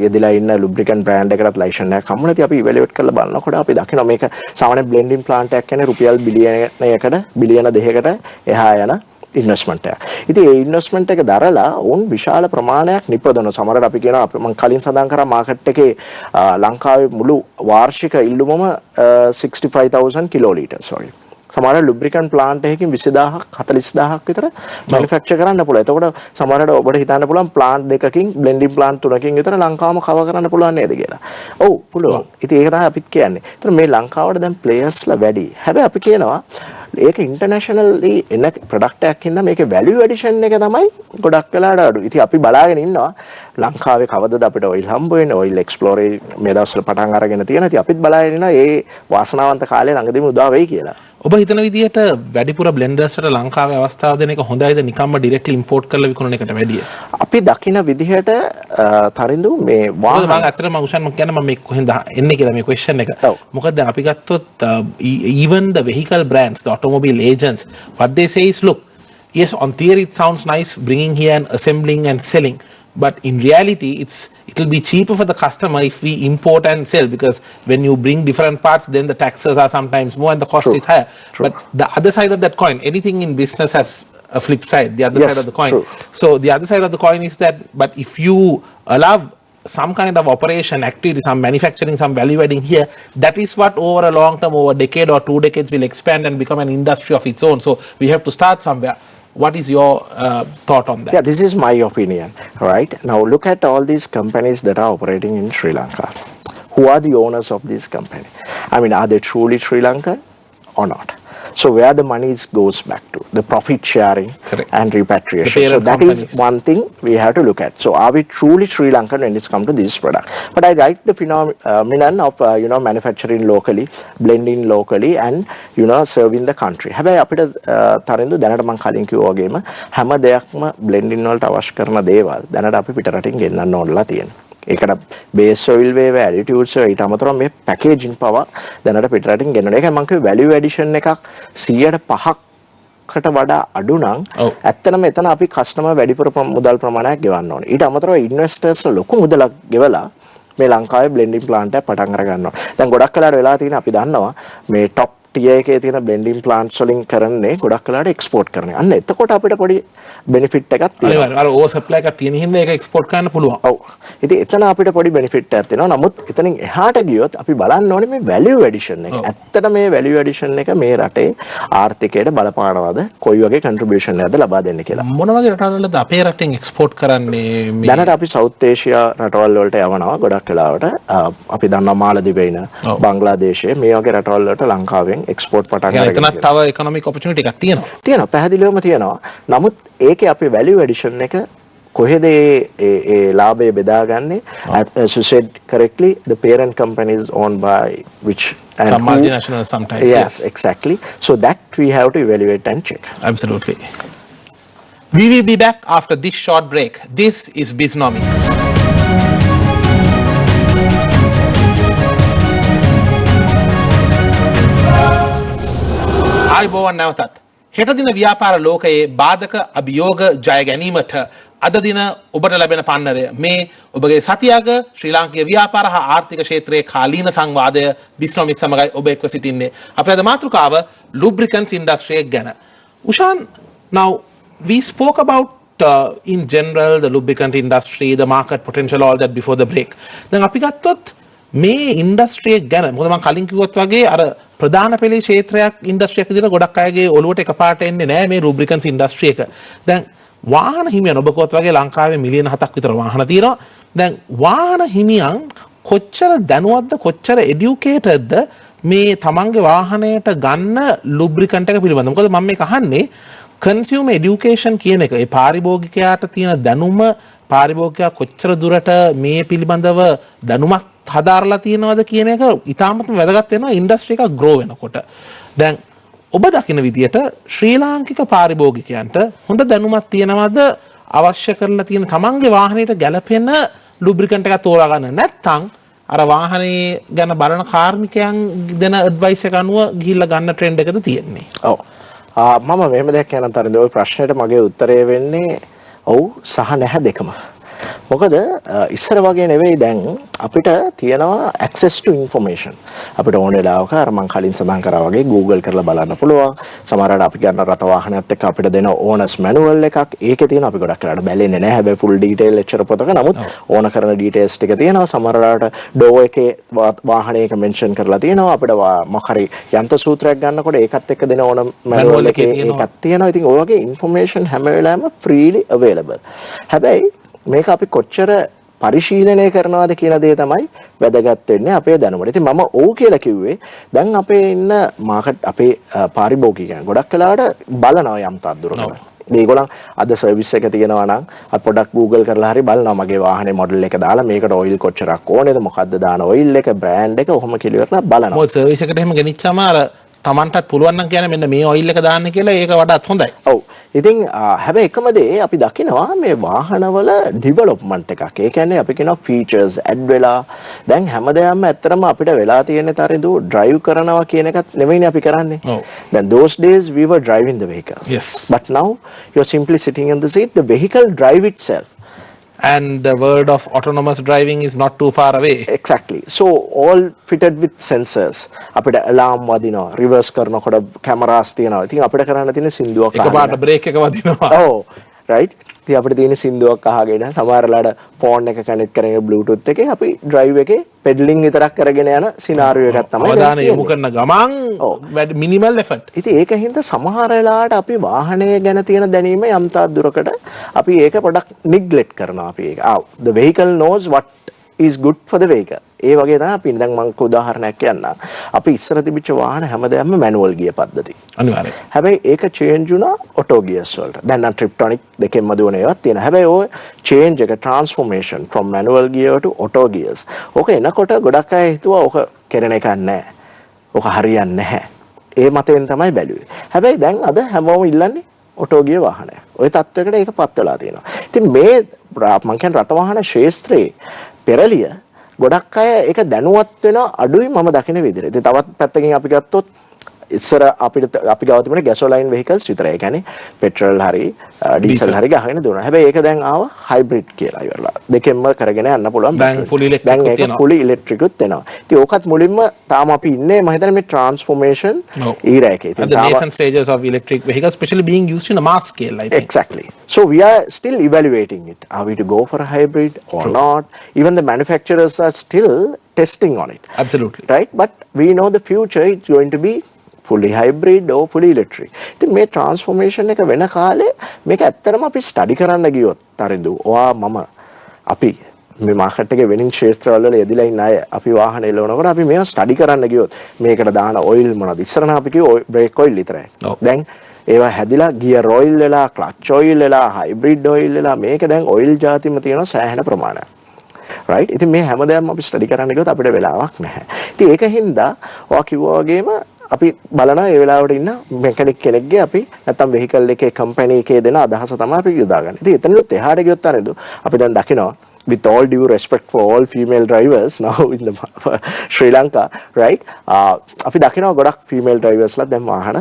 යෙදিলা ඉන්න lubricant brand එකකටත් license එකක් හම්බුණා. ඉතින් අපි evaluate කරලා බලනකොට අපි දකිනවා මේක සාමාන්‍ය blending plant එකක් කියන්නේ රුපියල් බිලියන 2කට එහා යන ඉන්වෙස්ට්මන්ට් එක. ඉතින් ඒ ඉන්වෙස්ට්මන්ට් එක දරලා උන් විශාල ප්‍රමාණයක් නිපදවන සමහරවිට අපි කියනවා මම කලින් සඳහන් කරා මාකට් එකේ ලංකාවේ මුළු වාර්ෂික ඉල්ලුමම 65000 කිලෝලීටර්ස් වගේ. සමහර lubricant plant එකකින් 20000ක් 40000ක් විතර manufacture කරන්න පුළුවන්. එතකොට සමහරවිට ඔබට හිතන්න පුළුවන් plant දෙකකින් blending plant තුනකින් විතර ලංකාවම cover කරන්න පුළුවන් නේද කියලා. ඔව් පුළුවන්. ඉතින් ඒක තමයි අපිත් කියන්නේ. ඒතර මේ ලංකාවට දැන් players ලා වැඩි. හැබැයි අපි කියනවා ඒක internationally එන product එකක් හින්දා මේකේ value addition එක තමයි ගොඩක් වෙලාට අඩු. ඉතින් අපි බලාගෙන ඉන්නවා ලංකාවේ කවදද අපිට oil හම්බ වෙන්නේ, oil exploration මේ දවස්වල පටන් අරගෙන තියෙනවා. ඉතින් අපිත් බලාගෙන ඉන්නවා මේ වාසනාවන්ත කාලේ ළඟදීම උදා වෙයි කියලා. ඔබ හිතන විදිහට වැඩිපුර බ්ලෙන්ඩර්ස් වලට ලංකාවේ අවස්ථාව දෙන එක හොඳයිද නිකම්ම ඩිරෙක්ට්ලි ඉම්පෝට් කරලා විකුණන එකට වැඩිය? අපි දකින විදිහට තරිඳු මේ වාහන මම අතරම උෂන් මම කියන්නේ මම මේ කොහෙන්ද එන්නේ කියලා මේ ක්වෙස්චන් එක. මොකද දැන් අපි ගත්තොත් even the vehicle brands, the automobile agents, what they say is look, yes, on theory it sounds nice bringing here and assembling and selling, but in reality it will be cheaper for the customer if we import and sell, because when you bring different parts then the taxes are sometimes more and the cost is higher. But the other side of that coin, anything in business has a flip side, the other side of the coin. So the other side of the coin is that, but if you allow some kind of operation activity, some manufacturing, some value adding here, that is what over a long term, over a decade or 2 decades will expand and become an industry of its own. So we have to start somewhere. What is your thought on that? Yeah, this is my opinion, right? Now look at all these companies that are operating in Sri Lanka. Who are the owners of this company? I mean, are they truly Sri Lankan or not? So where the money goes back to the profit sharing Correct. and repatriation. The So parent that is companies. one thing we have to look at. So are we truly Sri Lankan when it's come to this product? But I like the phenomenon of manufacturing locally, blending locally, and serving the country. හැබැයි අපිට තරින්දු දැනට මම කලින් කිව්වා වගේම හැම දෙයක්ම blending වලට අවශ්‍ය කරන දේවල් දැනට අපි පිටරටින් ගෙන්නන්න ඕනලා තියෙනවා. ඒකට බේස් ඔයිල් වේව ඇඩිටියුඩ්ස් ඊට අමතරව මේ පැකේජින් පව දැනට පිටරටින් ගෙන්නන එක මම කිව්වේ වැලියු ඇඩිෂන් එකක් 105කට වඩා අඩු නම් ඇත්තටම එතන අපි කස්ටමර් වැඩිපුර මුදල් ප්‍රමාණයක් ගෙවන්න ඕනේ. ඊට අමතරව ඉන්වෙස්ටර්ස්ලා ලොකු මුදලක් ගෙවලා මේ ලංකාවේ බ්ලෙන්ඩින් ප්ලාන්ට් එකක් පටන් අර ගන්නවා. දැන් ගොඩක් වෙලාවට වෙලා තියෙන අපි දන්නවා මේ টপ ටියර් එකේ තියෙන බ්ලෙන්ඩින් ප්ලාන්ට්ස් වලින් කරන්නේ ගොඩක් වෙලාවට එක්ස්පෝර්ට් කරන්නේ. අන්න එතකොට අපිට පොඩි බෙනිෆිට් එකක් තියෙනවා. අනිවාර්යයෙන් අර ඕවර් සප්ලයි එකක් තියෙන හින්දා ඒක එක්ස්පෝර්ට් කරන්න පුළුවන්. ඔව්. ඉතින් එතන අපිට පොඩි බෙනිෆිට් එකක් තියෙනවා. නමුත් එතනින් එහාට ගියොත් අපි බලන්න ඕනේ මේ වැලියු ඇඩිෂන් එක. ඇත්තට මේ වැලියු ඇඩිෂන් එක මේ රටේ ආර්ථිකයට බලපානවද? කොයි වගේ කන්ට්‍රිබියුෂන් එකක්ද ලබා දෙන්නේ කියලා. මොන වගේ රටවලද අපේ රටෙන් එක්ස්පෝර්ට් කරන්නේ මේ? දැනට අපි සවුත් ඒෂියා රටවල් වලට යවනවා ගොඩක් වෙලාවට. අපි දන්නවා මාලදිවයින, බංග්ලාදේශය මේ වගේ රටවල් වලට ලංකාවෙන් එක්ස්පෝර්ට් පටන් එතනත් තව ඉකොනොමික් ඔපචුනිටි එකක් තියෙනවා. තියෙනවා පැහැදිලිවම තියෙනවා. නමුත් ඒකේ අපේ වැලියු ඇඩිෂන් එක කොහෙද ඒ ලාභය බෙදාගන්නේ? As you said correctly, the parent company is owned by which and some multinationals sometimes. Yes, exactly. So that we have to evaluate and check. Absolutely. We will be back after this short break. This is Bisnomics. ආයුබෝවන් නැවතත්. හෙට දින ව්‍යාපාර ලෝකයේ බාධක අභියෝග ජය ගැනීමට අද දින ඔබට ලැබෙන පන්නරය මේ ඔබගේ සතියක ශ්‍රී ලාංකීය ව්‍යාපාර හා ආර්ථික ක්ෂේත්‍රයේ කාලීන සංවාදය Bisnomics සමගයි ඔබ එක්ව සිටින්නේ. අපේ අද මාතෘකාව lubricants industry ගැන. Ushan, now we spoke about in general the lubricant industry, the market potential, all that before the break. දැන් අපි ගත්තොත් මේ ඉන්ඩස්ට්‍රිය ගැන මොකද මම කලින් කිව්වත් වගේ අර ප්‍රධාන පෙළේ ක්ෂේත්‍රයක් ඉන්ඩස්ට්‍රියක් විදිහට ගොඩක් අයගේ ඔළුවට එකපාරට එන්නේ නැහැ මේ lubricants industry එක. දැන් වාහන හිමියන් ඔබ කිව්වත් වගේ ලංකාවේ මිලියන 7ක් විතර වාහන තියෙනවා. දැන් වාහන හිමියන් කොච්චර දැනුවත්ද කොච්චර එඩියුකේටඩ්ද මේ තමන්ගේ වාහනයට ගන්න lubricant එක පිළිබඳව. මොකද මම මේක අහන්නේ consumer education කියන එක. ඒ පාරිභෝගිකයාට තියෙන දැනුම පාරිභෝගිකයා කොච්චර දුරට මේ පිළිබඳව දැනුමක් හදාරලා තියෙනවද කියන එක ඉතාමත්ම වැදගත් වෙනවා ඉන්ඩස්ට්‍රි එක ග්‍රෝ වෙනකොට. දැන් ඔබ දකින විදියට ශ්‍රී ලාංකික පාරිභෝගිකයන්ට හොඳ දැනුමක් තියෙනවද අවශ්‍ය කරලා තියෙන තමන්ගේ වාහනයට ගැලපෙන ලුබ්‍රිකන්ට් එකක් තෝරා ගන්න නැත්නම් අර වාහනේ ගැන බලන කාර්මිකයන් දෙන ඇඩ්වයිස් එක අනුව ගිහිල්ලා ගන්න ට්‍රෙන්ඩ් එකද තියෙන්නේ? ඔව්. මම මෙහෙම දෙයක් කියන්න තරද ඔය ප්‍රශ්නෙට මගේ උත්තරය වෙන්නේ ඔව් සහ නැහැ දෙකම. මොකද ඉස්සර වගේ නෙවෙයි දැන් අපිට තියෙනවා access to information. අපිට ඕන වෙලාවක අර මම කලින් සඳහන් කරා වගේ Google කරලා බලන්න පුළුවන්. සමහරවිට අපි ගන්න රත වාහනයත් එක්ක අපිට දෙන owners manual එකක්. ඒකේ තියෙන අපි ගොඩක් වෙලාවට බැලෙන්නේ නැහැ. හැබැයි full detail එච්චර පොතක නමුත් ඕන කරන details ටික තියෙනවා. සමහරවිට door එකේ වාහනයක mention කරලා තියෙනවා. අපිට මොකක් හරි යන්ත්‍ර සූත්‍රයක් ගන්නකොට ඒකත් එක්ක දෙන ඕන manual එකේ ඒකක් තියෙනවා. ඉතින් ඔය වගේ information හැම වෙලාවෙම freely available. හැබැයි මේක අපි කොච්චර පරිශීලනය කරනවාද කියන දේ තමයි වැදගත් වෙන්නේ අපේ දැනුමට. ඉතින් මම ඔව් කියලා කිව්වේ දැන් අපේ ඉන්න මාකට් අපේ පාරිභෝගිකයන් ගොඩක් වෙලාවට බලනවා යම් තත්දුරකට. මේගොල්ලන් අද සර්විස් එක තියෙනවා නම් අපි පොඩක් Google කරලා හරි බලනවා මගේ වාහනේ මොඩල් එක දාලා මේකට ඔයිල් කොච්චරක් ඕනේද මොකද්ද දාන ඔයිල් එක බ්‍රෑන්ඩ් එක ඔහොම කියලා බලනවා. මොකද සර්විස් එකට එහෙම ගෙනිච්චාම අර තමන්ටත් පුළුවන් නම් කියන්නේ මෙන්න මේ ඔයිල් එක දාන්න කියලා ඒක වඩාත් හොඳයි. ඔව්. ඉතින් හැබැයි එකම දේ අපි දකිනවා මේ වාහනවල ඩෙවලොප්මන්ට් එකක්. ඒ කියන්නේ අපි කියනවා ෆීචර්ස් ඇඩ් වෙලා දැන් හැමදාම ඇත්තටම අපිට වෙලා තියෙන තරඳු ඩ්‍රයිව් කරනවා කියන එකත් නෙමෙයිනේ අපි කරන්නේ. දැන් those days we were driving the vehicle. Yes. But now you're simply sitting in the seat. The vehicle drive itself. And the world of autonomous driving is not too far away. Exactly. So all fitted with sensors. අපිට alarm වදිනවා, reverse කරනකොට cameras තියෙනවා. ඉතින් අපිට කරන්න තියෙන සින්දුවක් අහන්න. එකපාරට brake එක වදිනවා. ඔව්. right? ඉතින් අපිට තියෙන සින්දුවක් අහගෙන සමහරලාට ෆෝන් එක කනෙක්ට් කරගෙන බ්ලූටූත් එකේ අපි drive එකේ pedaling විතරක් කරගෙන යන සිනාරියෝ එකක් තමයි. අවධානය යොමු කරන ගමන් minimal effort. ඉතින් ඒකින්ද සමහර වෙලාවට අපි වාහනය ගැන තියෙන දැනීම යම් තාක් දුරකට අපි ඒක පොඩක් neglect කරනවා අපි ඒක. The vehicle knows what is good for the vehicle. ඒ වගේ තමයි අපි දැන් මම උදාහරණයක් කියන්නම්. අපි ඉස්සර තිබිච්ච වාහන හැමදාම manual gear පද්ධති. අනිවාර්යයෙන්. හැබැයි ඒක change වුණා auto gears වලට. දැන් නම් triptonic දෙකෙන්ම දුවන ඒවාත් තියෙනවා. හැබැයි ඔය change එක transformation from manual gear to auto gears. ඕක එනකොට ගොඩක් අය හිතුවා ඕක කෙරෙන එකක් නැහැ. ඕක හරියන්නේ නැහැ. ඒ මතයෙන් තමයි බැලුවේ. හැබැයි දැන් අද හැමෝම ඉල්ලන්නේ auto gear වාහනයක්. ওই තත්වයකට ඒක පත් වෙලා තියෙනවා. ඉතින් මේ මම කියන්නේ රථ වාහන ශාස්ත්‍රයේ පෙරලිය ගොඩක් අය ඒක දැනුවත් වෙන අඩුයි මම දකින විදිහට. ඉතින් තවත් පැත්තකින් අපි ගත්තොත් ඉස්සර අපි ගාව තිබුණේ ගැසෝලයින් vehicles විතරයි. ඒ කියන්නේ පෙට්‍රල් හරි ඩීසල් හරි ගහගෙන දුවනවා. හැබැයි ඒක දැන් ආව හයිබ්‍රිඩ් කියලා ඉවරලා. දෙකෙන්ම කරගෙන යන්න පුළුවන්. දැන් fully electric දැන් ඒක fully electric උත් එනවා. ඉතින් ඕකත් මුලින්ම තාම අපි ඉන්නේ මම හිතන්නේ මේ transformation era එකේ. ඉතින් the nascent stages of electric vehicles especially being used in a mass scale I think. Exactly. So we are still evaluating it. Are we to go for a hybrid or not? Even the manufacturers are still testing on it. Absolutely. Right? But we know the future is going to be fully hybrid or fully electric. ඉතින් මේ transformation එක වෙන කාලේ මේක ඇත්තටම අපි ස්ටඩි කරන්න ගියොත් තරිදු ඔයා මම අපි මේ මාකට් එකේ වෙනින් ක්ෂේත්‍රවල යෙදিলা ඉන්න අය අපි වාහන එලවනකොට අපි මේවා ස්ටඩි කරන්න ගියොත් මේකට දාන ඔයිල් මොනවද ඉස්සර නම් අපි කිව්වේ බ්‍රේක් ඔයිල් විතරයි. දැන් ඒවා හැදිලා ගියර් ඔයිල් වෙලා ක්ලච් ඔයිල් වෙලා හයිබ්‍රිඩ් ඔයිල් වෙලා මේක දැන් ඔයිල් જાතිම තියෙන සෑහෙන ප්‍රමාණයක්. right ඉතින් මේ හැමදාම අපි ස්ටඩි කරන්න ගියොත් අපිට වෙලාවක් නැහැ. ඉතින් ඒකින්ද ඔයා කිව්වා වගේම අපි බලනවා ඒ වෙලාවට ඉන්න මෙකැනික් කෙනෙක්ගේ අපි නැත්තම් වෙහිකල් එකේ කම්පැනි එකේ දෙන අදහස තමයි අපි යොදාගන්නේ. ඉතින් එතනලුත් එහාට ගියොත් අරද අපි දැන් දකිනවා with all due respect for all female drivers now in the Sri Lanka right අපි දකිනවා ගොඩක් female drivers ලා දැන් වාහන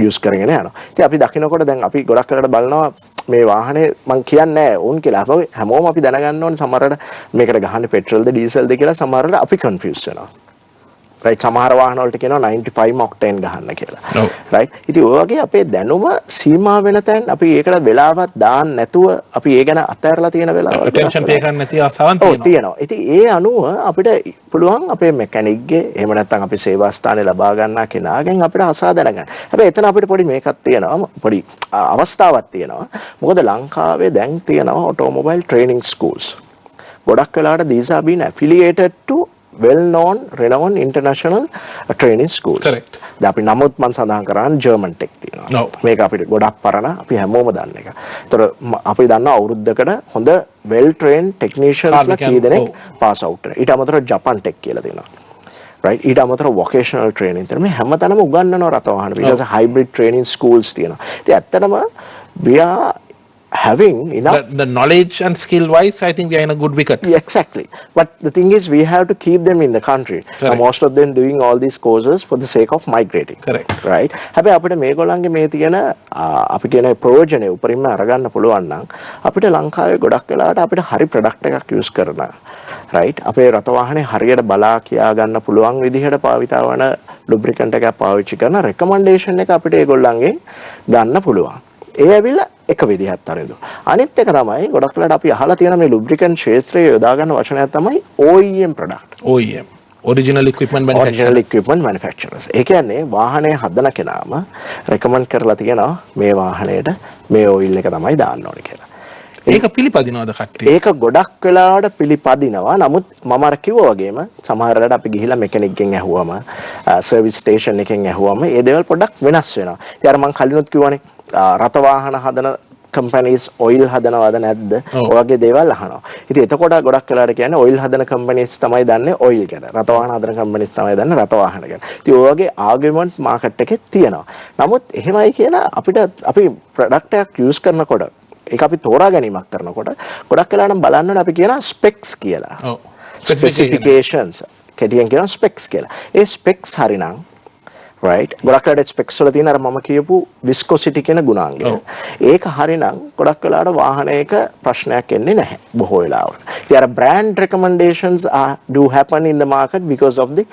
use කරගෙන යනවා. ඉතින් අපි දකිනකොට දැන් අපි ගොඩක් කරලා බලනවා මේ වාහනේ මං කියන්නේ නැහැ ඕන් කියලා. හැමෝම අපි දැනගන්න ඕනේ සමහරවිට මේකට ගහන්නේ පෙට්‍රල්ද ඩීසල්ද කියලා සමහරවිට අපි කන්ෆියුස් වෙනවා. right සමහර වාහන වලට කියනවා 95 octane ගහන්න කියලා. right ඉතින් ඔය වගේ අපේ දැනුම සීමා වෙන තැන් අපි ඒකට වෙලාවක් දාන්න නැතුව අපි ඒ ගැන අතහැරලා තියෙන වෙලාවල් attention pay කරන්න නැති අවස්ථාවක් තියෙනවා. ඉතින් ඒ අනුව අපිට පුළුවන් අපේ මෙකැනික්ගේ එහෙම නැත්නම් අපේ සේවා ස්ථානේ ලබා ගන්නා කෙනාගෙන් අපිට අසා දැනගන්න. හැබැයි එතන අපිට පොඩි මේකක් තියෙනවා පොඩි අවස්ථාවක් තියෙනවා. මොකද ලංකාවේ දැන් තියෙනවා automobile training schools. ගොඩක් වෙලාවට these are been affiliated to well-known, renowned international training schools. Correct. දැන් අපි නමුත් මම සඳහන් කරන්නේ German tech තියෙනවා. මේක අපිට ගොඩක් පරණ අපි හැමෝම දන්න එක. ඒතර අපි දන්නවා අවුරුද්දකට හොඳ well trained technicians ලා කී දෙනෙක් pass out වෙනවා. ඊට අමතරව Japan tech කියලා තියෙනවා. right ඊට අමතරව vocational training තියෙනවා. මේ හැමතැනම උගන්වනවා රථ වාහන. because hybrid training schools තියෙනවා. ඉතින් ඇත්තටම we are having enough the knowledge and skill wise I think we are in a good wicket. Yeah, exactly, but the thing is we have to keep them in the country. Most of them doing all these courses for the sake of migrating. Correct. right හැබැයි අපිට මේගොල්ලන්ගේ මේ තියෙන අපි කියන ප්‍රයෝජනෙ උපරිම අරගන්න පුළුවන් නම් අපිට ලංකාවේ ගොඩක් වෙලාවට අපිට හරි ප්‍රොඩක්ට් එකක් යූස් කරනවා right අපේ රථ වාහනේ හරියට බලා කියා ගන්න පුළුවන් විදිහට භාවිතා වන lubricant එකක් පාවිච්චි කරන recommendation එක අපිට ඒගොල්ලන්ගෙන් ගන්න පුළුවන්. ඒ ඇවිල්ලා එක විදිහක් අරගෙන. අනිත් එක තමයි ගොඩක් වෙලාවට අපි අහලා තියෙන මේ lubricant ක්ෂේත්‍රයේ යොදා ගන්න වචනයක් තමයි OEM product. OEM original equipment manufacturer. Original equipment manufacturers. ඒ කියන්නේ වාහනේ හදන කෙනාම recommend කරලා තියෙනවා මේ වාහනේට මේ oil එක තමයි දාන්න ඕනේ කියලා. ඒක පිළිපදිනවද කට්ටිය? ඒක ගොඩක් වෙලාවට පිළිපදිනවා. නමුත් මම අර කිව්වා වගේම සමහර වෙලාවට අපි ගිහිල්ලා මෙකැනික්ගෙන් ඇහුවම සර්විස් ස්ටේෂන් එකෙන් ඇහුවම ඒ දේවල් පොඩ්ඩක් වෙනස් වෙනවා. ඉතින් අර මම කලිනුත් කිව්වනේ රථ වාහන හදන companies oil හදනවද නැද්ද? ඔය වගේ දේවල් අහනවා. ඉතින් එතකොට ගොඩක් වෙලාවට කියන්නේ oil හදන companies තමයි දන්නේ oil ගැන. රථ වාහන හදන companies තමයි දන්නේ රථ වාහන ගැන. ඉතින් ඔය වගේ argument market එකේ තියෙනවා. නමුත් එහෙමයි කියලා අපිට අපි product එකක් use කරනකොට ඒක අපි තෝරා ගැනීමක් කරනකොට ගොඩක් වෙලාවට බලන්න ඕනේ අපි කියන specs කියලා. specifications කැටියෙන් කියන specs කියලා. ඒ specs හරිනම් right ගොඩක් වෙලාවට specs වල තියෙන අර මම කියපු viscosity කියන ගුණාංගය. ඒක හරිනම් ගොඩක් වෙලාවට වාහනයක ප්‍රශ්නයක් එන්නේ නැහැ බොහෝ වෙලාවට. ඉතින් අර brand recommendations do happen in the market because of the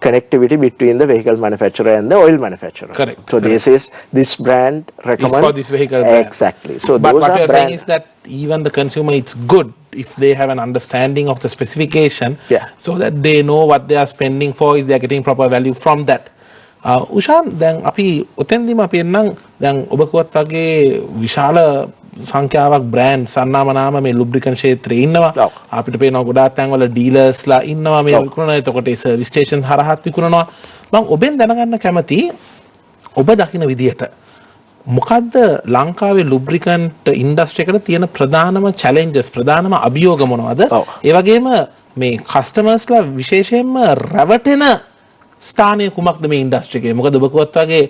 connectivity between the vehicle manufacturer and the oil manufacturer. Correct. So this brand recommend for this vehicle brand. Exactly. So but those what are you are saying is that even the consumer it's good if they have an understanding of the specification so that they know what they are spending for is they are getting proper value from that. Ushan දැන් අපි ඔතෙන්දිම අපි එන්නම් දැන් ඔබ කිව්වත් වගේ විශාල සංඛ්‍යාවක් බ්‍රෑන්ඩ් සන්නාමනාම මේ ලුබ්‍රිකන්ට් ක්ෂේත්‍රයේ ඉන්නවා. ඔව්. අපිට පේනවා ගොඩාක් තැන්වල ඩීලර්ස්ලා ඉන්නවා මේ විකුණන. එතකොට ඒ සර්විස් ස්ටේෂන්ස් හරහාත් විකුණනවා. මම ඔබෙන් දැනගන්න කැමතියි ඔබ දකින විදිහට මොකද්ද ලංකාවේ ලුබ්‍රිකන්ට් ඉන්ඩස්ට්‍රි එකට තියෙන ප්‍රධානම චැලෙන්ජස් ප්‍රධානම අභියෝග මොනවද? ඒ වගේම මේ කස්ටමර්ස්ලා විශේෂයෙන්ම රැවටෙන ස්ථානය කුමක්ද මේ ඉන්ඩස්ට්‍රි එකේ? මොකද ඔබ කිව්වත් වගේ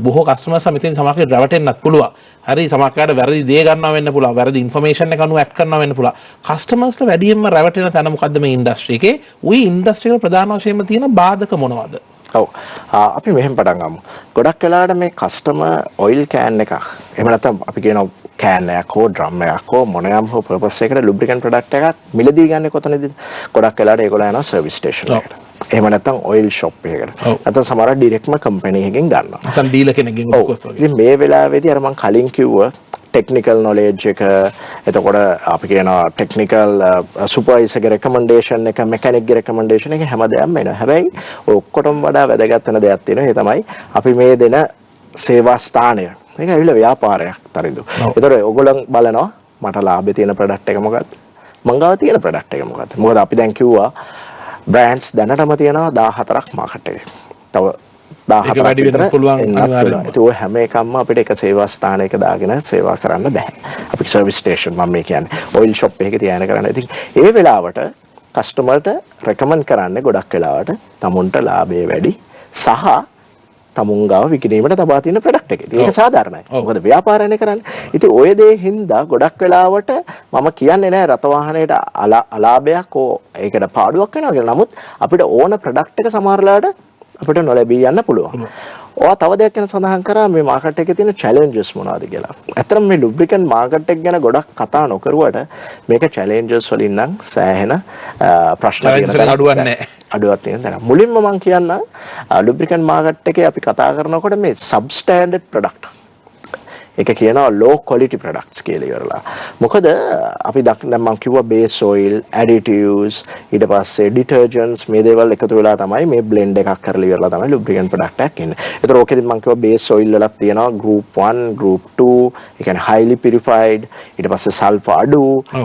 බොහෝ කස්ටමර්ස්ලා මෙතෙන් සමහරවිට රැවටෙන්නත් පුළුවන්. හරි සමහරවිට වැරදි දේ ගන්නවා වෙන්න පුළුවන්. වැරදි ඉන්ෆර්මේෂන් එක අනුව ඇක්ට් කරනවා වෙන්න පුළුවන්. කස්ටමර්ස්ලා වැඩියෙන්ම රැවටෙන තැන මොකද්ද මේ ඉන්ඩස්ට්‍රි එකේ? උයි ඉන්ඩස්ට්‍රි එකට ප්‍රධාන වශයෙන්ම තියෙන බාධක මොනවද? ඔව් අපි මෙහෙම පටන් ගමු. ගොඩක් වෙලාවට මේ කස්ටමර් ඔයිල් කෑන් එකක් එහෙම නැත්නම් අපි කියනවා කෑන් එකක් හෝ ඩ්‍රම් එකක් හෝ මොනෑම හෝ පර්පස් එකකට ලුබ්‍රිකන්ට් ප්‍රොඩක්ට් එකක් මිලදී ගන්න කොතනද? ගොඩක් වෙලාවට ඒගොල්ලෝ යනවා සර්විස් ස්ටේෂන් එකට. එහෙම නැත්නම් ඔයිල් ෂොප් එකකට. නැත්නම් සමහරවිට ඩිරෙක්ට්ම කම්පැනි එකකින් ගන්නවා. නැත්නම් ඩීලර් කෙනෙක්ගෙන් ඔක්කොත් වගේ. ඉතින් මේ වෙලාවේදී අර මම කලින් කිව්වා ටෙක්නිකල් නොලෙජ් එක එතකොට අපි කියනවා ටෙක්නිකල් සුපර්වයිසර්ගේ රෙකමෙන්ඩේෂන් එක මෙකැනික්ගේ රෙකමෙන්ඩේෂන් එක හැමදේම එනවා. හැබැයි ඔක්කොටම වඩා වැදගත් වෙන දෙයක් තියෙනවා. ඒ තමයි අපි මේ දෙන සේවා ස්ථානය. ඒක ඇවිල්ලා ව්‍යාපාරයක් තරින්දු. ඒතකොට ඔයගොල්ලෝ බලනවා මට ලාභේ තියෙන ප්‍රොඩක්ට් එක මොකක්ද? මං ගාව තියෙන ප්‍රොඩක්ට් එක මොකක්ද? මොකද අපි දැන් කිව්වා බ්‍රෑන්ඩ්ස් දැනටම තියෙනවා 14ක් මාකට් එකේ. තව 14ක් වැඩි වෙන්න පුළුවන් අනිවාර්යයෙන්ම. ඒක හැම එකක්ම අපිට එක සේවා ස්ථානයක දාගෙන සේවා කරන්න බෑ. අපි සර්විස් ස්ටේෂන් මම මේ කියන්නේ ඔයිල් ෂොප් එකක තියාගෙන කරන්න. ඉතින් ඒ වෙලාවට කස්ටමර්ට රෙකමන්ඩ් කරන්නේ ගොඩක් වෙලාවට තමුන්ට ලාභය වැඩි සහ තමුන් ගාව විකිණීමට තබා තියෙන ප්‍රොඩක්ට් එක. ඉතින් ඒක සාධාරණයි. මොකද ව්‍යාපාරයනේ කරන්නේ. ඉතින් ඔය දේ හින්දා ගොඩක් වෙලාවට මම කියන්නේ නෑ රත වාහනයට අලාභයක් හෝ ඒකට පාඩුවක් වෙනවා කියලා. නමුත් අපිට ඕන ප්‍රොඩක්ට් එක සමහරලාට අපිට නොලැබී යන්න පුළුවන්. ඔයා තව දෙයක් ගැන සඳහන් කරා මේ මාකට් එකේ තියෙන challenges මොනවද කියලා. ඇත්තටම මේ lubricant මාකට් එක ගැන ගොඩක් කතා නොකරුවට මේක challenges වලින් නම් සෑහෙන ප්‍රශ්න තියෙන අඩුවක් නැහැ. අඩුවක් තියෙන දා. මුලින්ම මම කියන්න lubricant මාකට් එකේ අපි කතා කරනකොට මේ substandard product ඒක කියනවා low quality products කියලා ඉවරලා. මොකද අපි දැන් මම කිව්වා base oil, additives, ඊට පස්සේ detergents මේ දේවල් එකතු වෙලා තමයි මේ blend එකක් කරලා ඉවරලා තමයි lubricant product එකක් එන්නේ. ඒතර ඕකෙදි මම කිව්වා base oil වලක් තියෙනවා group 1, group 2, ඒ කියන්නේ highly purified, ඊට පස්සේ sulfur අඩු,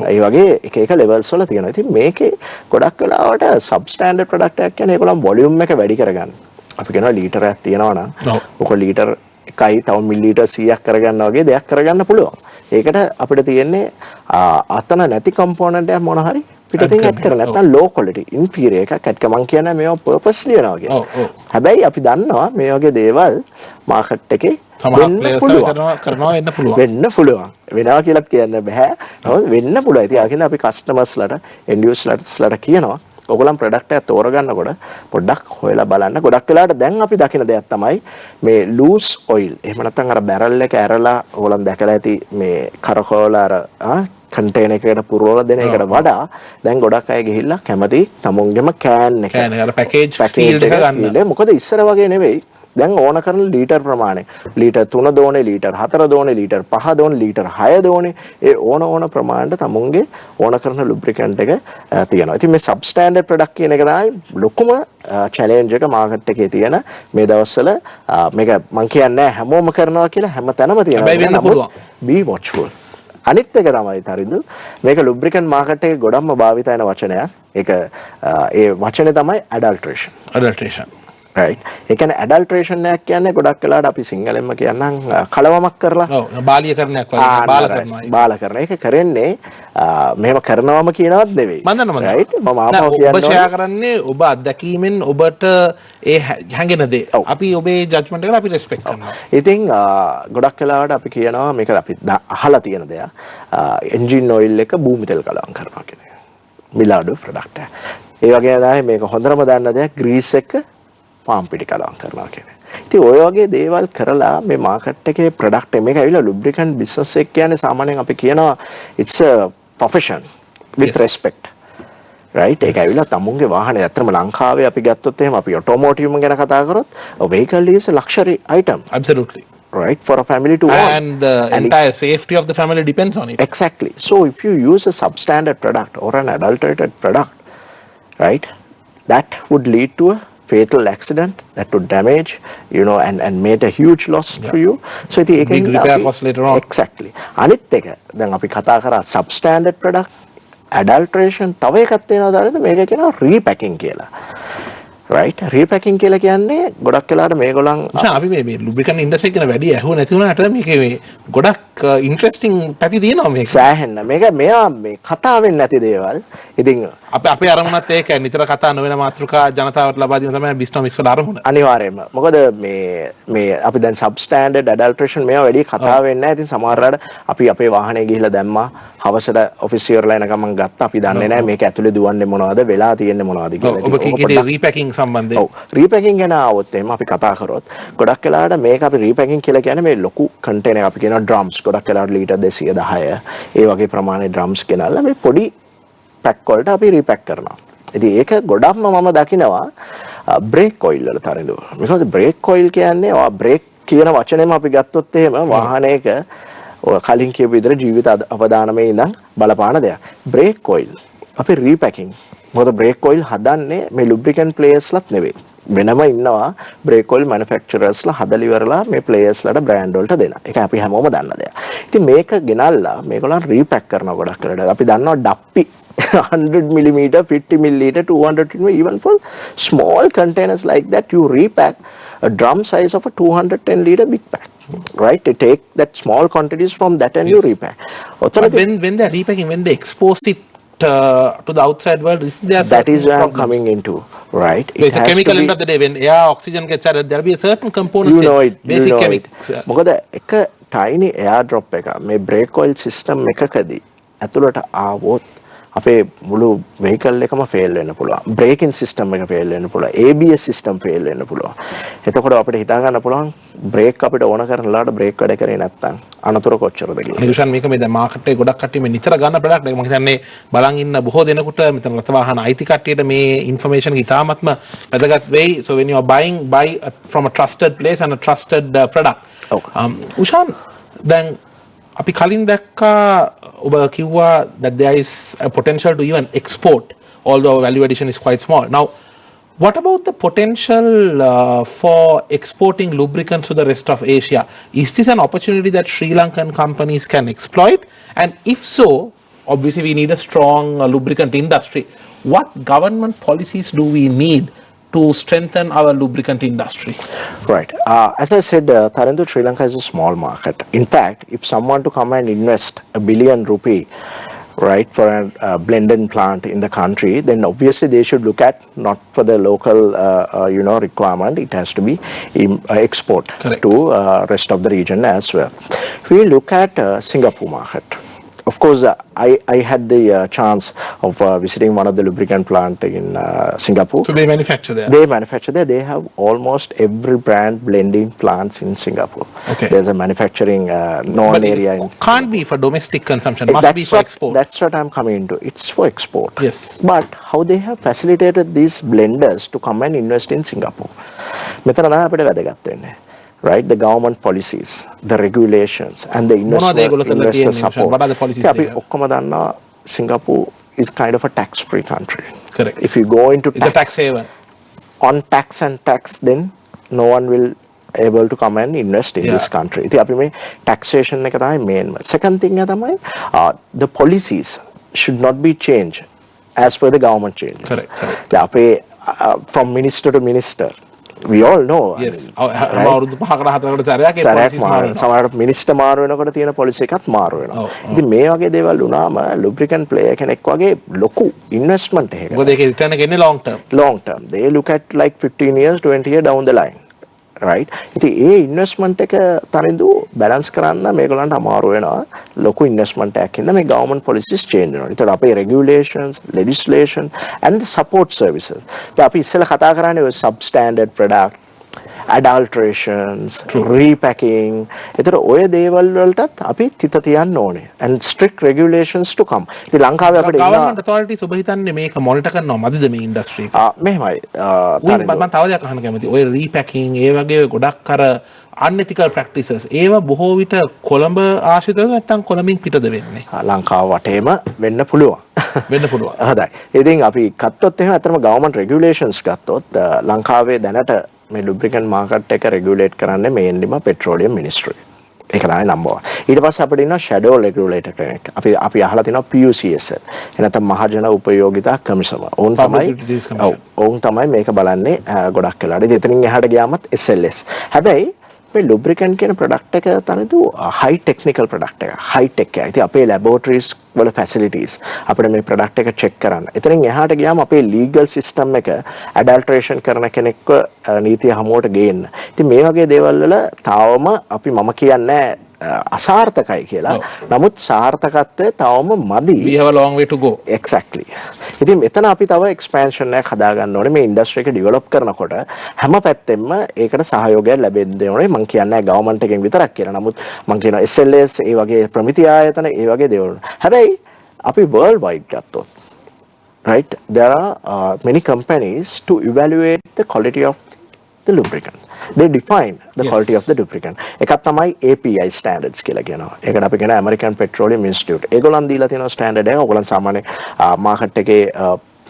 ඒ වගේ එක එක levels වල තියෙනවා. ඉතින් මේකේ ගොඩක් වෙලාවට substandard product එකක් කියන්නේ ඒගොල්ලන් volume එක වැඩි කරගන්න. අපි කියනවා ලීටරයක් තියෙනවා නම් ඔක ලීටර් එකයි තව මිලිලීටර් 100ක් කරගන්න වගේ දෙයක් කරගන්න පුළුවන්. ඒකට අපිට තියෙන්නේ අතන නැති කම්පොනන්ට් එකක් මොන හරි පිටින් ඇඩ් කරලා නැත්නම් low quality inferior එකක් ඇඩ් කරලා මම කියන්නේ මේව purposely වෙනවා කියලා. හැබැයි අපි දන්නවා මේ වගේ දේවල් මාකට් එකේ කරනවා වෙන්න පුළුවන්. වෙනවා කියලා කියන්න බෑ. නමුත් වෙන්න පුළුවන්. ඉතින් ආකින්ද අපි කස්ටමර්ස්ලාට end usersලාට කියනවා ඔයගොල්ලන් ප්‍රොඩක්ට් එක තෝරගන්නකොට පොඩ්ඩක් හොයලා බලන්න. ගොඩක් වෙලාවට දැන් අපි දකින දෙයක් තමයි මේ loose oil. එහෙම නැත්නම් අර බැරල් එක ඇරලා ඔයගොල්ලන් දැකලා ඇති මේ කරකෝල අර කන්ටේනර් එකකට පුරවලා දෙන එකට වඩා දැන් ගොඩක් අය ගිහිල්ලා කැමති තමුන්ගේම කෑන් එක. කෑන් එක පැකේජ් සීල් එක ගන්න. මොකද ඉස්සර වගේ නෙවෙයි. දැන් ඕන කරන ලීටර් ප්‍රමාණය ලීටර් 3 දෝනේ ලීටර් 4 දෝනේ ලීටර් 5 දෝනේ ලීටර් 6 දෝනේ ඒ ඕන ප්‍රමාණයට තමුන්ගේ ඕන කරන ලුබ්‍රිකන්ට් එක තියෙනවා. ඉතින් මේ සබ්ස්ටෑන්ඩඩ් ප්‍රොඩක්ට් කියන එක තමයි ලොකුම චැලෙන්ජ් එක මාකට් එකේ තියෙන මේ දවස්වල මේක මම කියන්නේ හැමෝම කරනවා කියලා හැම තැනම තියෙනවා. හැබැයි වෙන්න පුළුවන්. Be watchful. අනිත් එක තමයි තරිදු මේක ලුබ්‍රිකන්ට් මාකට් එකේ ගොඩක්ම භාවිත වෙන වචනයක්. ඒක ඒ වචනේ තමයි adulteration. right. ඒ කියන්නේ ඇඩල්ට්‍රේෂන් එකක් කියන්නේ ගොඩක් වෙලාවට අපි සිංහලෙන්ම කියනනම් කලවමක් කරලා ඔව් බාලියකරණයක් වගේ බාල කරනවා. බාල කරන එක කරන්නේ මෙහෙම කරනවම කියනවත් නෙවෙයි. right. මම ආපහු කියනවා ඔබ ෂෙයා කරන්නේ ඔබ අත්දැකීමෙන් ඔබට ඒ හැඟෙන දේ. අපි ඔබේ ජජ්මන්ට් එකට අපි රෙස්පෙක්ට් කරනවා. ඉතින් ගොඩක් වෙලාවට අපි කියනවා මේක අපි අහලා තියෙන දෙයක්. එන්ජින් ඔයිල් එක භූමි තෙල් කලවම් කරනවා කියන එක. මිලාඩු ප්‍රොඩක්ට් එක. ඒ වගේ තමයි මේක හොඳටම දන්න දෙයක් ග්‍රීස් එක පාම් පිටි කලවම් කරනවා කියන්නේ. ඉතින් ඔය වගේ දේවල් කරලා මේ මාකට් එකේ ප්‍රොඩක්ට් මේක ඇවිල්ලා ලුබ්‍රිකන්ට් බිස්නස් එක කියන්නේ සාමාන්‍යයෙන් අපි කියනවා it's a profession with respect. right. ඒක ඇවිල්ලා තමුන්ගේ වාහනේ ඇත්තටම ලංකාවේ අපි ගත්තොත් එහෙම අපි ඔටෝමෝටිව් ගැන කතා කරොත් a vehicle is a luxury item. Absolutely. right, for a family to own. And the entire safety of the family depends on it. Exactly. So if you use a substandard product or an adulterated product, right, that would lead to a fatal accident that would damage, and made a huge loss to you. So it Big repair cost later on. Exactly. අනිත් එක දැන් අපි කතා කරා substandard product, adulteration, තව එකක් තියෙනවා දාරද මේක කියනවා repacking කියලා. right? Repacking කියලා කියන්නේ ගොඩක් වෙලාවට මේගොල්ලන් අපි මේ lubricant industry කියන වැඩි ඇහුව නැති වුණාට මේකේ මේ ගොඩක් interesting පැති තියෙනවා මේක. සෑහෙන්න. මේක මෙයා මේ කතාවෙන් නැති දේවල්. ඉතින් අපේ අරමුණත් ඒකයි නිතර කතා නොවන මාතෘකා ජනතාවට ලබා දීම තමයි Bisnomics වල අරමුණ. අනිවාර්යයෙන්ම. මොකද මේ අපි දැන් substandard adulteration මේවා වැඩි කතා වෙන්නේ නැහැ. ඉතින් සමහරවිට අපි අපේ වාහනේ ගිහිල්ලා දැම්මා. හවසට ඔෆිස් ඉවරලා එන ගමන් ගත්තා. අපි දන්නේ නැහැ මේක ඇතුලේ දුවන්නේ මොනවද, වෙලා තියෙන්නේ මොනවද කියලා. ඔබ කීකේ repacking සම්බන්ධයෙන්. ඔව්. repacking ගැන ආවොත් එහෙම අපි කතා කරොත් ගොඩක් වෙලාවට මේක අපි repacking කියලා කියන්නේ මේ ලොකු container අපි කියනවා drums. ගොඩක් වෙලාවට ලීටර් 210 ඒ වගේ ප්‍රමාණයේ drums ගෙනල්ලා මේ පොඩි පැක් වලට අපි රීපැක් කරනවා. ඉතින් ඒක ගොඩක්ම මම දකිනවා බ්‍රේක් ඔයිල් වල තරඳු. මොකද බ්‍රේක් ඔයිල් කියන්නේ ඔය බ්‍රේක් කියන වචනේම අපි ගත්තොත් එහෙම වාහනයක ඔය කලින් කියපු විදිහට ජීවිත අවදානමේ ඉඳන් බලපාන දෙයක්. බ්‍රේක් ඔයිල් අපි රීපැකින්. මොකද බ්‍රේක් ඔයිල් හදන්නේ මේ lubricant players-ලත් නෙවෙයි. වෙනම ඉන්නවා බ්‍රේක් ඔයිල් manufacturers-ලා හදලා ඉවරලා මේ players-ලට brand වලට දෙන. ඒක අපි හැමෝම දන්න දෙයක්. ඉතින් මේක ගෙනල්ලා මේගොල්ලන් රීපැක් කරනවා ගොඩක් වෙලාවට. අපි දන්නවා ඩප්පි 100 millimeter, 50 milliliter, 200 milliliter, even for small containers like that, you repack a drum size of a 210 liter big pack. Right? You take that small quantities from that and you repack. But when they're repacking, when they expose it to the outside world, is there that is where I'm coming into, right? It's a chemical end of the day. When air, oxygen gets added, there'll be a certain component. You know it. Basic chemicals. මොකද එක tiny air drop එක මේ brake oil system එකකදී ඇතුළට ආවොත් අපේ මුළු vehicle එකම fail වෙන්න පුළුවන්. braking system එක fail වෙන්න පුළුවන්. ABS system fail වෙන්න පුළුවන්. එතකොට අපිට හිතා ගන්න පුළුවන් brake අපිට ඕන කරන ලාට brake වැඩ කරේ නැත්නම් අනතුරු කොච්චරද කියලා. නිකුෂන් මේක මේ දැන් මාකට් එකේ ගොඩක් කට්ටිය මේ නිතර ගන්න ප්‍රොඩක්ට් එක මම හිතන්නේ බලන් ඉන්න බොහෝ දෙනෙකුට මෙතන රට වාහන අයිති කට්ටියට මේ ඉන්ෆර්මේෂන් එක ඉතාමත්ම වැදගත් වෙයි. So when you are buying, buy from a trusted place and a trusted product. Ushan දැන් අපි කලින් දැක්කා ඔබ කිව්වා that there is a potential to even export, although value addition is quite small. Now, what about the potential for exporting lubricants to the rest of Asia? Is this an opportunity that Sri Lankan companies can exploit? And if so, obviously we need a strong lubricant industry. What government policies do we need to strengthen our lubricant industry? Right. As I said, Tarendu, Sri Lanka is a small market. In fact, if someone to come and invest $1 billion, right, for a blending plant in the country, then obviously they should look at not for the local, requirement. It has to be export Correct. to rest of the region as well. If we look at Singapore market, of course, I had the chance of visiting one of the lubricant plant in Singapore. So they manufacture there? They manufacture there. They have almost every brand blending plants in Singapore. Okay. There's a manufacturing known area. Can't be for domestic consumption. Must be for export. That's what I'm coming into. It's for export. Yes. But how they have facilitated these blenders to come and invest in Singapore. මෙතන තමයි අපිට වැදගත් වෙන්නේ. Right, the government policies, the regulations, and the investor support. What are the policies? අපි ඔක්කොම දන්නවා Singapore is kind of a tax-free country. Correct. If you go into it's a tax haven. On tax and tax, then no one will able to come and invest in this country. ඉතින් අපි මේ taxation එක තමයි main. Second thing එක තමයි the policies should not be changed as per the government changes. Correct. අපේ from minister to minister. We all know. Yes. අවුරුදු 5කට 4කට සැරයක් ඒ policies මාරු වෙනවා. සමහරවිට මිනිස්ටර් මාරු වෙනකොට තියෙන policy එකත් මාරු වෙනවා. ඉතින් මේ වගේ දේවල් වුණාම lubricant player කෙනෙක් වගේ ලොකු investment එකක්. මොකද ඒකේ return එක එන්නේ long term. Long term. They look at like 15 years, 20 years down the line. Right? ඉතින් ඒ investment එක තරින්දු balance කරන්න මේගොල්ලන්ට අමාරු වෙනවා. ලොකු investment එකක් ඉඳන් මේ government policies change වෙනවා. ඒතකොට අපේ regulations, legislation and the support services. දැන් අපි ඉස්සෙල්ලා කතා කරන්නේ ඔය substandard product, adulterations, repacking. ඒතර ඔය දේවල් වලටත් අපි තිත තියන්න ඕනේ. And strict regulations to come. ඉතින් ලංකාවේ අපිට government authorities ඔබ හිතන්නේ මේක මොනිටර් කරනවා මදිද මේ ඉන්ඩස්ට්‍රි එක? මෙහෙමයි. මම තව දෙයක් අහන්න කැමතියි. ඔය repacking ඒ වගේ ගොඩක් අර unethical practices ඒවා බොහෝ විට කොළඹ ආශ්‍රිතද නැත්නම් කොළඹින් පිටද වෙන්නේ? ලංකාව වටේම වෙන්න පුළුවන්. වෙන්න පුළුවන්. හොඳයි. ඉතින් අපි ගත්තොත් එහෙම අතරම government regulations ගත්තොත් ලංකාවේ දැනට මේ lubricant market එක regulate කරන්නේ mainlyම petroleum ministry. ඒක තමයි number 1. ඊට පස්සේ අපිට ඉන්නවා shadow regulator කෙනෙක්. අපි අහලා තිනවා PUCSL. එනතම් මහජන උපයෝගිතා කමිෂම. ඔවුන් තමයි මේක බලන්නේ ගොඩක් වෙලාට. ඉතින් එතනින් එහාට ගියාමත් SLS. හැබැයි මේ lubricant කියන product එක තනදු high technical product එක. high tech එක. ඉතින් අපේ laboratories වල facilities අපිට මේ product එක check කරන්න. එතනින් එහාට ගියාම අපේ legal system එක adulteration කරන කෙනෙක්ව නීතිය හමුවට ගේන්න. ඉතින් මේ වගේ දේවල් වල තාවම අපි මම කියන්නේ අසාර්ථකයි කියලා. නමුත් සාර්ථකත්වය තවම මදි. We have a long way to go. Exactly. ඉතින් මෙතන අපි තව expansion එකක් හදා ගන්න ඕනේ මේ industry එක develop කරනකොට හැම පැත්තෙම ඒකට සහයෝගයක් ලැබෙන්න ඕනේ. මම කියන්නේ government එකෙන් විතරක් කියලා. නමුත් මම කියනවා SLS ඒ වගේ ප්‍රමිති ආයතන ඒ වගේ දේවල්. හැබැයි අපි world wide ගත්තොත් right there are many companies to evaluate the quality of the lubricant. They define the quality of the lubricant. එකක් තමයි API standards කියලා කියනවා. ඒකට අපි කියන American Petroleum Institute. ඒගොල්ලන් දීලා තියෙන standard එක. ඔයගොල්ලන් සාමාන්‍ය market එකේ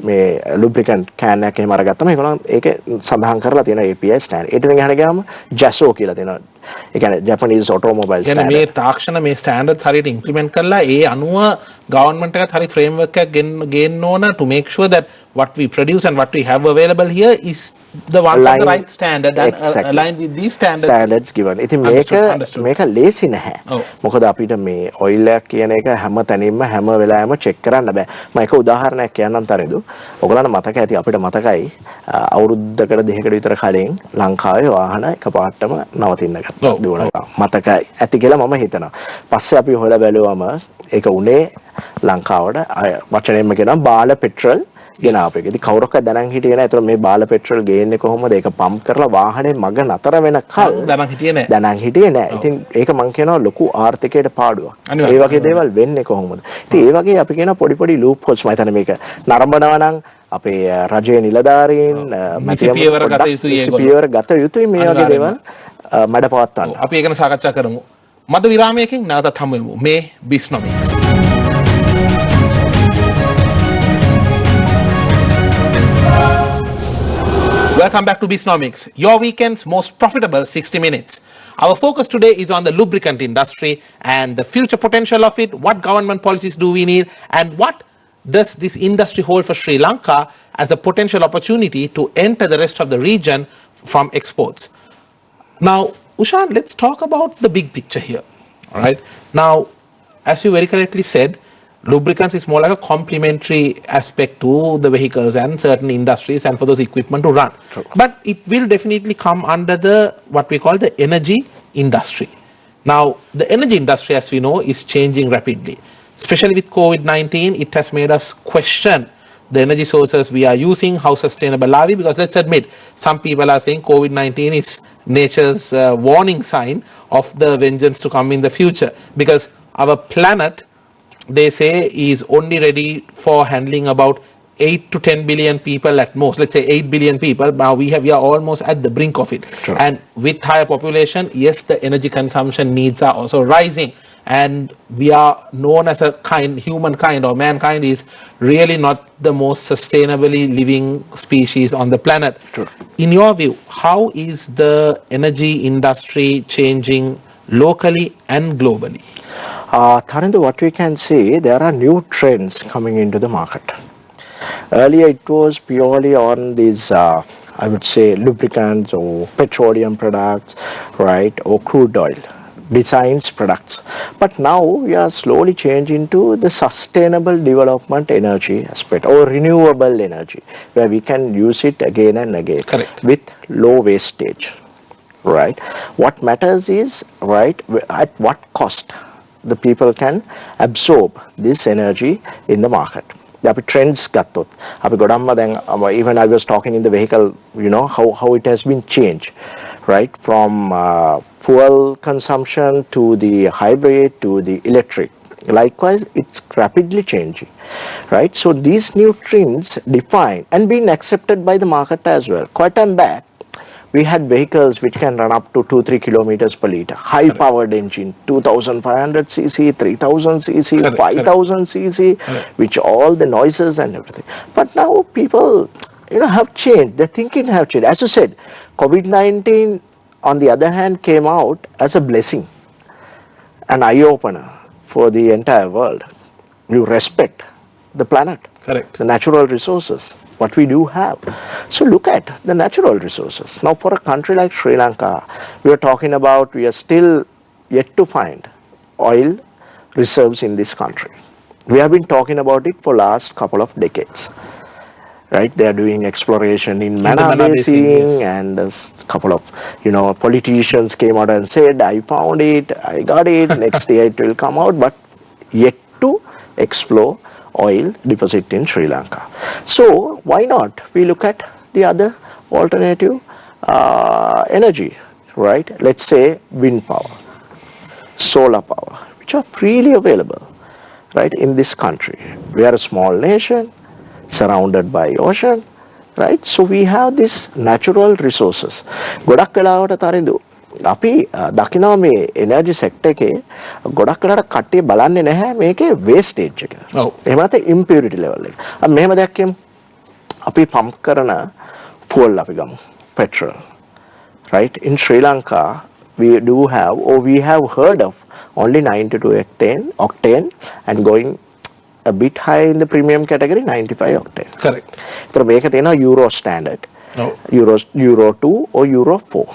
මේ lubricant can එකක් එහෙම අරගත්තම ඒගොල්ලන් ඒකේ සඳහන් කරලා තියෙන API standard. ඊට එහාට ගියාම JASO කියලා තියෙනවා. ඒ කියන්නේ Japanese automobile standard. මේ තාක්ෂණ මේ standards හරියට implement කරලා ඒ අනුව government එකත් හරි framework එකක් ගේන්න ඕන to make sure that what we produce and what we have available here is the ones on the right standard and aligned with these standards given. ඉතින් මේක ලේසි නැහැ. මොකද අපිට මේ oil එක කියන එක හැම තැනින්ම හැම වෙලාවෙම check කරන්න බෑ. මම එක උදාහරණයක් කියන්නම් තරෙදු. ඔයගොල්ලන්ට මතකයි ඇති අපිට මතකයි අවුරුද්දකට දෙකකට විතර කලින් ලංකාවේ වාහන එකපාරටම නවතින්න ගත්තා. දුවනවා. මතකයි ඇති කියලා මම හිතනවා. පස්සේ අපි හොයලා බැලුවම ඒක උනේ ලංකාවට වචනයෙන්ම කියනවා බාල පෙට්‍රල් ගෙනාව එක. ඉතින් කවුරක්වත් දැනන් හිටියේ නැහැ. ඒතර මේ බාල පෙට්‍රල් ගේන්නේ කොහොමද? ඒක පම්ප් කරලා වාහනේ මග නතර වෙනකල් දැනන් හිටියේ නැහැ. ඉතින් ඒක මං කියනවා ලොකු ආර්ථිකයට පාඩුවක්. ඒ වගේ දේවල් වෙන්නේ කොහොමද? ඉතින් ඒ වගේ අපි කියන පොඩි ලූප් හොල්ස් මම හිතන්නේ මේක නරඹනවා නම් අපේ රජයේ නිලධාරීන් පියවර ගත යුතුයි මේ වගේ දේවල් මඩ පවත්වන්න. අපි ඒක ගැන සාකච්ඡා කරමු. මද විරාමයකින් නැවතත් හමු වෙමු. මේ Bisnomics. Welcome back to Bisnomics, your weekend's most profitable 60 minutes. Our focus today is on the lubricant industry and the future potential of it, what government policies do we need, and what does this industry hold for Sri Lanka as a potential opportunity to enter the rest of the region from exports. Now, Ushan, let's talk about the big picture here. All right. Now, as you very correctly said, lubricants is more like a complementary aspect to the vehicles and certain industries and for those equipment to run. True. But it will definitely come under the what we call the energy industry. Now, the energy industry, as we know, is changing rapidly. Especially with COVID-19, it has made us question the energy sources we are using, how sustainable are we? Because let's admit, some people are saying COVID-19 is nature's warning sign of the vengeance to come in the future. Because our planet, they say, is only ready for handling about 8 to 10 billion people at most. Let's say 8 billion people. Now we are almost at the brink of it. Sure. And with higher population, yes, the energy consumption needs are also rising. And we are known as a humankind or mankind is really not the most sustainably living species on the planet. Sure. In your view, how is the energy industry changing locally and globally? Tharindu, what we can see, there are new trends coming into the market. Earlier it was purely on these, I would say, lubricants or petroleum products, right, or crude oil, designs products. But now we are slowly changing to the sustainable development energy aspect or renewable energy, where we can use it again and again. Correct. With low wastage, right? What matters is, right, at what cost the people can absorb this energy in the market. අපි trends ගත්තොත් අපි ගොඩක්ම දැන් even I was talking in the vehicle, you know, how it has been changed, right? From fuel consumption to the hybrid to the electric. Likewise, it's rapidly changing, right? So these new trends define and being accepted by the market as well. Quite time back, we had vehicles which can run up to 2-3 kilometers per liter, high powered engine, 2500 cc, 3000 cc, Correct, 5000 cc, which all the noises and everything. But now people, have changed. Their thinking have changed. As you said, COVID-19, on the other hand, came out as a blessing, an eye opener for the entire world. You respect the planet, Correct. the natural resources, what we do have. So look at the natural resources. Now for a country like Sri Lanka, we are still yet to find oil reserves in this country. We have been talking about it for last couple of decades. Right, they are doing exploration in Mana Basin, yes. and a couple of politicians came out and said, I found it, I got it, next day it will come out, but yet to explore oil deposit in Sri Lanka. So why not we look at the other alternative energy, right? Let's say wind power, solar power, which are freely available, right, in this country. We are a small nation surrounded by ocean, right? So we have these natural resources. ගොඩක් වෙලාවට තරිඳු අපි දකිනවා මේ එනර්ජි සෙක්ටර් එකේ ගොඩක් වෙලාවට කට්ටිය බලන්නේ නැහැ මේකේ වේස්ටේජ් එක. ඔව්. එහෙම නැත්නම් ඉම්පියුරිටි ලෙවල් එක. අපි මෙහෙම දැක්කෙමු. අපි පම්ප් කරන ෆුවල් අපි ගමු. petrol. Right? In Sri Lanka we have heard of only 92 octane and going a bit high in the premium category, 95 octane. Correct. So මේක තියෙනවා Euro standard. Oh. Euro 2 or Euro 4.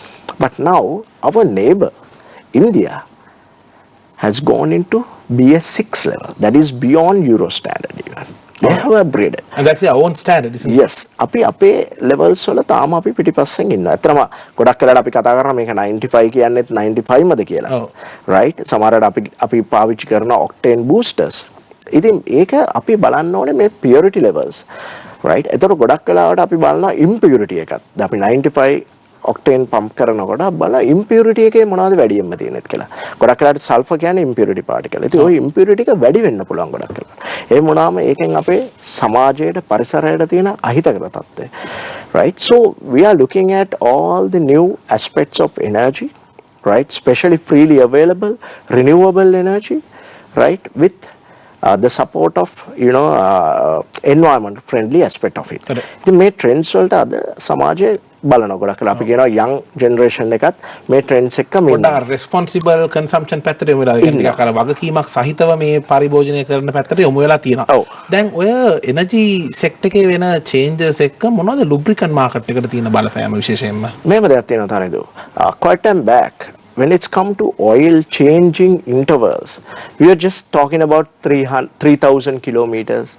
But now our neighbor India has gone into BS6 level. That is beyond Euro standard even. They have upgraded. And that's their own standard, isn't it? Yes. අපි අපේ levels වල තාම අපි පිටිපස්සෙන් ඉන්නවා. ඇත්තටම ගොඩක් වෙලාවට අපි කතා කරනවා මේක 95 කියන්නේත් 95 මද කියලා. Oh. Right? සමහරවිට අපි පාවිච්චි කරන octane boosters. ඉතින් ඒක අපි බලන්න ඕනේ මේ purity levels, right? එතකොට ගොඩක් වෙලාවට අපි බලනවා impurity එකත්. දැන් අපි 95 octane pump කරනකොට බලන impurity එකේ මොනවද වැඩියෙන්ම තියෙනද කියලා. ගොඩක් වෙලාවට sulfur කියන්නේ impurity particle. ඉතින් ওই impurity එක වැඩි වෙන්න පුළුවන් ගොඩක් වෙලාවට. ඒ මොනවාම ඒකෙන් අපේ සමාජයට පරිසරයට තියෙන අහිතකර තත්ත්වය. Right? So we are looking at all the new aspects of energy, right? Especially freely available renewable energy, right? With the support of environment friendly aspect of it. ඉතින් මේ trends වලට අද සමාජයේ බලන ගොඩක් වෙලා අපි කියනවා young generation එකත් මේ trends එක්ක පොඩ්ඩක් responsible consumption පැත්තට යමු වෙලා කියන්නේ ටිකක් අර වගකීමක් සහිතව මේ පරිභෝජනය කරන පැත්තට යමු වෙලා තියෙනවා. දැන් ඔය energy sector එකේ වෙන changes එක්ක මොනවද lubricant market එකට තියෙන බලපෑම විශේෂයෙන්ම? මේව දෙයක් තියෙනවා තනේදු. Quite time back when it's come to oil changing intervals, we are just talking about 3,000 kilometers,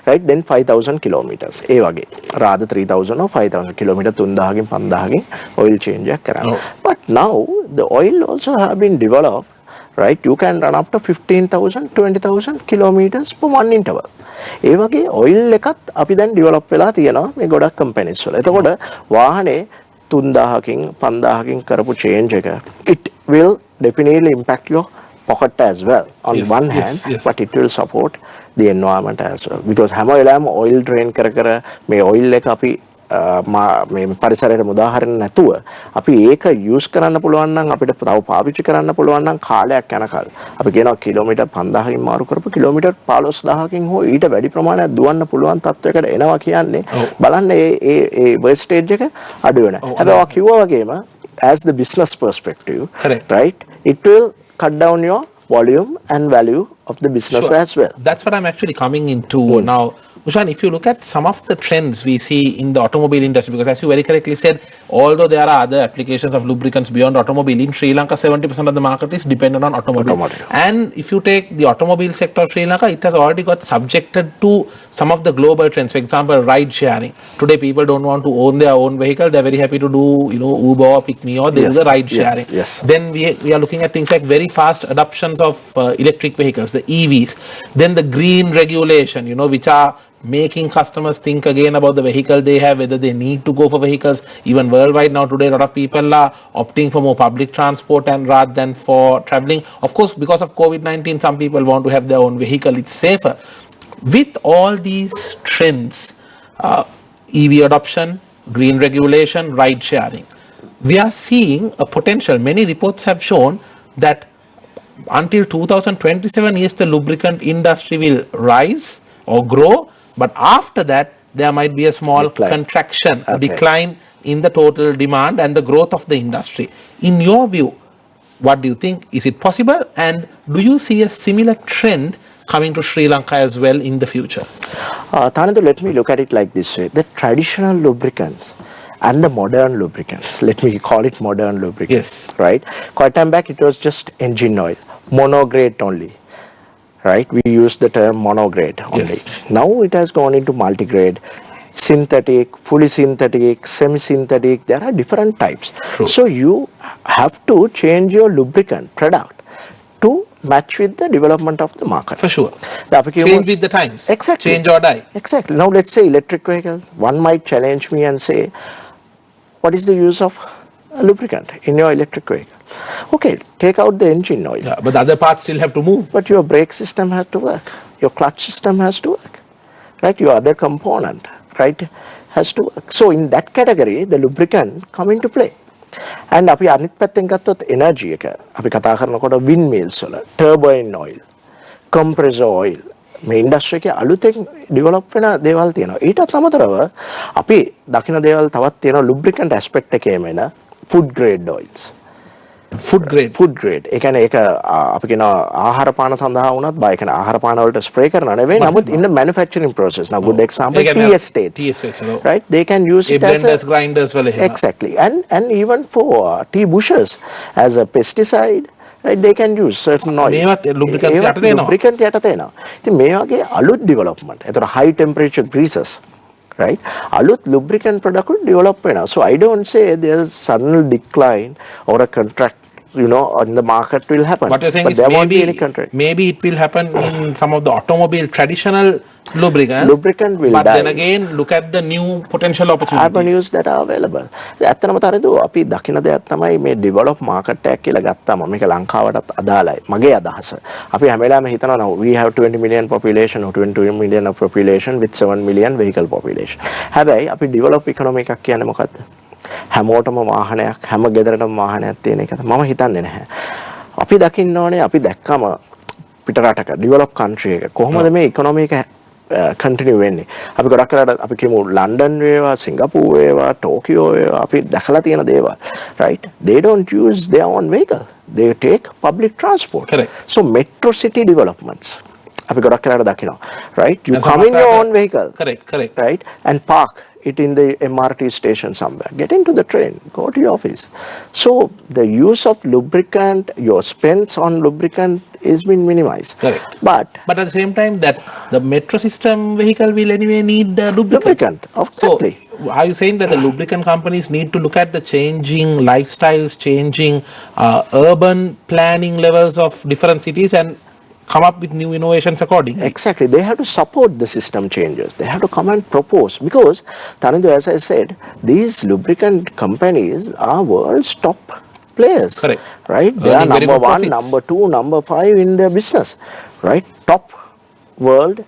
right? Then 5,000 kilometers. ඒ වගේ. rather 3,000 or 5,000 kilometers 3,000 5,000 oil change එකක් කරනවා. But now the oil also have been developed, right? You can run up to 15,000 20,000 kilometers per one interval. ඒ වගේ oil එකත් අපි දැන් develop වෙලා තියෙනවා මේ ගොඩක් companies වල. එතකොට වාහනේ 3,000කින් 5,000කින් කරපු change එක, it will definitely impact your pocket as well on one hand, but it will support the environment as well, because හැම වෙලාවෙම oil drain කර මේ oil එක අපි මේ පරිසරයට මුදාහරින්න නැතුව අපි ඒක use කරන්න පුළුවන් නම් අපිට තව පාවිච්චි කරන්න පුළුවන් නම් කාලයක් යනකල් අපි කියනවා කිලෝමීටර් 5,000කින් මාරු කරපු කිලෝමීටර් 15,000කින් හෝ ඊට වැඩි ප්‍රමාණයක් දුවන්න පුළුවන් තත්වයකට එනවා කියන්නේ බලන්න ඒ wastage එක අඩු වෙනවා. හැබැයි ඔය කිව්වා වගේම as the business perspective, right, it will cut down your volume and value of the business as well. That's what I'm actually coming into now. Ushan, if you look at some of the trends we see in the automobile industry, because as you very correctly said, although there are other applications of lubricants beyond automobile, in Sri Lanka 70% of the market is dependent on automobile. And if you take the automobile sector of Sri Lanka, it has already got subjected to some of the global trends. For example, ride sharing. Today people don't want to own their own vehicle, they're very happy to do Uber or Pick Me, or they do the ride sharing. Then we are looking at things like very fast adoptions of electric vehicles. the EVs. Then the green regulation, which are making customers think again about the vehicle they have, whether they need to go for vehicles. Even worldwide now today, a lot of people are opting for more public transport and rather than for traveling. Of course, because of COVID-19, some people want to have their own vehicle. It's safer. With all these trends, EV adoption, green regulation, ride sharing, we are seeing a potential. Many reports have shown that until 2027, yes, the lubricant industry will rise or grow, but after that, there might be a small contraction, a decline in the total demand and the growth of the industry. In your view, what do you think? Is it possible? And do you see a similar trend coming to Sri Lanka as well in the future? Thanandu, let me look at it like this way. The traditional lubricants and the modern lubricants, let me call it modern lubricants, right? Quite time back, it was just engine oil, monograde only, right? We use the term monograde only. Now it has gone into multigrade, synthetic, fully synthetic, semi-synthetic. There are different types. True. So you have to change your lubricant product to match with the development of the market. For sure. Change with the times. Exactly. Change or die. Exactly. Now let's say electric vehicles. One might challenge me and say, what is the use of a lubricant in your electric vehicle? Okay, take out the engine oil. Yeah, but the other parts still have to move. But your brake system has to work. Your clutch system has to work. Right? Your other component, right, has to work. So in that category, the lubricant come into play. And අපි අනිත් පැත්තෙන් ගත්තොත් එනර්ජි එක අපි කතා කරනකොට windmills වල turbine oil, compressor oil මේ ඉන්ඩස්ට්‍රි එකේ අලුතෙන් ඩෙවලොප් වෙන දේවල් තියෙනවා. ඊටත් අමතරව අපි දකින දේවල් තවත් තියෙනවා lubricant aspect එකේම එන food grade oils. Food grade. ඒ කියන්නේ ඒක අපි කියන ආහාර පාන සඳහා වුණත් බය කියන ආහාර පාන වලට ස්ප්‍රේ කරනවා නෙවෙයි. නමුත් in the manufacturing process. Now good example tea estates. Right? They can use it as blenders, grinders වල එහෙම. Exactly. And even for tea bushes as a pesticide, right, they can use certain oils. මේවත් lubricants යටතේ එනවා. Lubricant යටතේ එනවා. ඉතින් මේ වගේ අලුත් development. ඒතර high temperature greases, right? Alut lubricant product will develop now. So I don't say there's sudden decline or a contract, in the market will happen. What you're saying but is there won't be any contract. Maybe it will happen in some of the automobile traditional lubricants. Lubricant will but die. Then again, look at the new potential opportunities. Avenues that are available. ඇත්තටම තරදෝ අපි දකින දෙයක් තමයි මේ develop market එකක් කියලා ගත්තාම මේක ලංකාවටත් අදාළයි. මගේ අදහස. අපි හැම වෙලාවෙම හිතනවා we have 20 million population or 22 million of population with 7 million vehicle population. හැබැයි අපි develop economy එකක් කියන්නේ මොකද්ද? හැමෝටම වාහනයක්, හැම ගෙදරටම වාහනයක් තියෙන එක මම හිතන්නේ නැහැ. අපි දකින්න ඕනේ අපි දැක්කම පිට රටක develop country එක කොහොමද මේ economy එක continue වෙන්නේ. අපි ගොඩක් වෙලාවට අපි කියමු ලන්ඩන් වේවා, සිංගප්පූර් වේවා, ටෝකියෝ වේවා අපි දැකලා තියෙන දේවල්. Right? They don't use their own vehicle. They take public transport. Correct. So metro city developments. අපි ගොඩක් වෙලාවට දකිනවා. Right? You and come in your own vehicle. Correct. Right? And park it in the MRT station somewhere. Get into the train, go to your office. So the use of lubricant, your spends on lubricant is being minimized. Correct. But at the same time, that the metro system vehicle will anyway need lubricant. Exactly. So are you saying that the lubricant companies need to look at the changing lifestyles, changing urban planning levels of different cities and come up with new innovations accordingly? Exactly. They have to support the system changes. They have to come and propose. Because, Thanindu, as I said, these lubricant companies are world's top players. Correct. Right? They are number 1, number 2, number 5 in their business. Right? Top world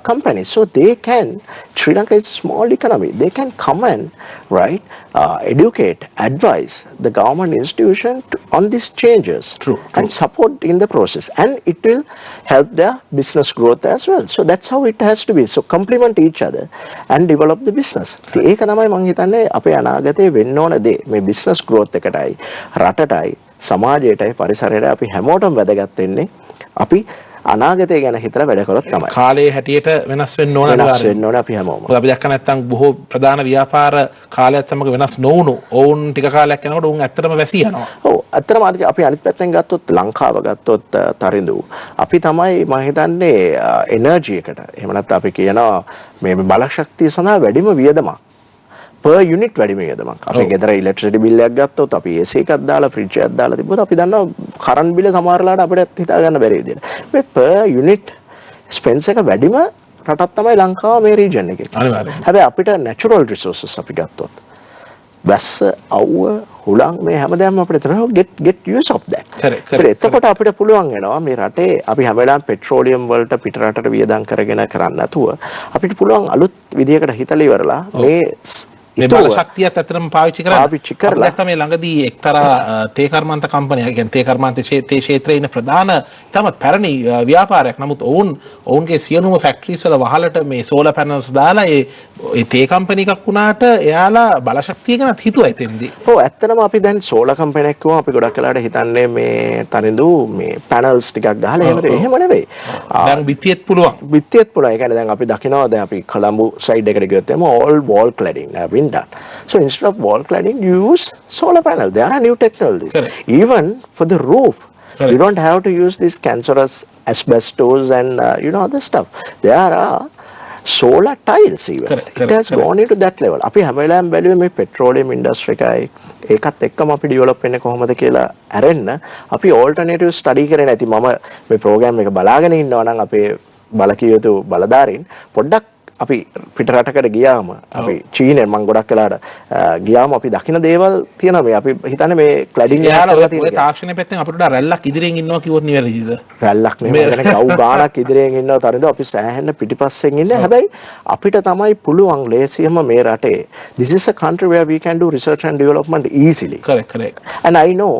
companies. So they can, Sri Lanka is a small economy. They can come and, right, educate, advise the government institution on these changes. True. And support in the process. And it will help their business growth as well. So that's how it has to be. So complement each other and develop the business. ඒක තමයි මම හිතන්නේ අපේ අනාගතයේ වෙන්න ඕන දේ. මේ business growth එකටයි, රටටයි, සමාජයටයි, පරිසරයටයි අපි හැමෝටම වැදගත් වෙන්නේ. අපි අනාගතය ගැන හිතලා වැඩ කරොත් තමයි. කාලේ හැටියට වෙනස් වෙන්න ඕන වෙනස් වෙන්න ඕන අපි හැමෝම. අපි දැක්ක නැත්නම් බොහෝ ප්‍රධාන ව්‍යාපාර කාලයත් සමග වෙනස් නොවුණු ඔවුන් ටික කාලයක් යනකොට උන් ඇත්තටම වැසී යනවා. ඔව් ඇත්තටම අපි අනිත් පැත්තෙන් ගත්තොත් ලංකාව ගත්තොත් තරිඳු අපි තමයි මම හිතන්නේ එනර්ජි එකට එහෙම නැත්නම් අපි කියනවා මේ බල ශක්තිය සඳහා වැඩිම වියදමක් per unit වැඩි මේකද මං අපේ ගෙදර ඉලෙක්ට්‍රිසිටි බිල් එකක් ගත්තොත් අපි AC එකක් දාලා ෆ්‍රිජ් එකක් දාලා තිබ්බොත් අපි දන්නවා කරන්ට් බිල සමහරලාට අපිට හිතා ගන්න බැරි විදියට මේ per unit expense එක වැඩිම රටක් තමයි ලංකාව මේ region එකේ. හැබැයි අපිට natural resources අපි ගත්තොත් වැස්ස අවුව හුලං මේ හැමදාම අපිට තන get use of that. එතකොට අපිට පුළුවන් වෙනවා මේ රටේ අපි හැම වෙලාවෙම පෙට්‍රෝලියම් වලට පිට රටට වියදම් කරගෙන කරන්නේ නැතුව අපිට පුළුවන් අලුත් විදියකට හිතලා ඉවරලා මේ බල ශක්තියත් ඇත්තටම පාවිච්චි කරලා දැක්ක මේ ළඟදී එක්තරා තේ කර්මාන්ත කම්පනියක් කියන්නේ තේ කර්මාන්ත ක්ෂේත්‍රයේ ඉන්න ප්‍රධාන තමත් පැරණි ව්‍යාපාරයක්. නමුත් ඔවුන්ගේ සියලුම ෆැක්ටරිස් වල වහලට මේ සෝලර් පැනල්ස් දාලා ඒ තේ කම්පැනි එකක් වුණාට එයාලා බල ශක්තිය ගැනත් හිතුවා එතෙන්දී. ඔව් ඇත්තටම අපි දැන් සෝලර් කම්පැනි එකක් අපි ගොඩක් වෙලාවට හිතන්නේ මේ තනින්දු මේ පැනල්ස් ටිකක් ගහලා එහෙම නෙවෙයි. දැන් බිත්තියෙත් පුළුවන්. ඒ කියන්නේ දැන් අපි දකිනවා දැන් අපි කොළඹ සයිඩ් එකට ගියොත් එම all wall cladding done. So instead of wall cladding, you use solar panel. They are a new technology. Even for the roof, you don't have to use this cancerous asbestos and other stuff. There are solar tiles even. It has gone into that level. අපි හැම වෙලාවෙම බැලුවේ මේ petroleum industry එකයි ඒකත් එක්කම අපි develop වෙන්නේ කොහොමද කියලා අරෙන්න අපි alternative study කරේ නැති මම මේ program එක බලාගෙන ඉන්නවා නම් අපේ බලකිය යුතු බලධාරීන් පොඩ්ඩක් අපි පිට රටකට ගියාම අපි චීනෙන් මම ගොඩක් වෙලාට ගියාම අපි දකින දේවල් තියෙනවා මේ අපි හිතන්නේ මේ ක්ලැඩින් එක කරලා තියෙනවා. ඔය තාක්ෂණය පැත්තෙන් අපිට වඩා රැල්ලක් ඉදිරියෙන් ඉන්නවා කිව්වොත් නිවැරදිද? රැල්ලක් නෙමෙයි මම කියන්නේ ගව් ගානක් ඉදිරියෙන් ඉන්නවා තරින්ද අපි සෑහෙන පිටිපස්සෙන් ඉන්නේ. හැබැයි අපිට තමයි පුළුවන් ලේසියම මේ රටේ this is a country where we can do research and development easily. Correct. And I know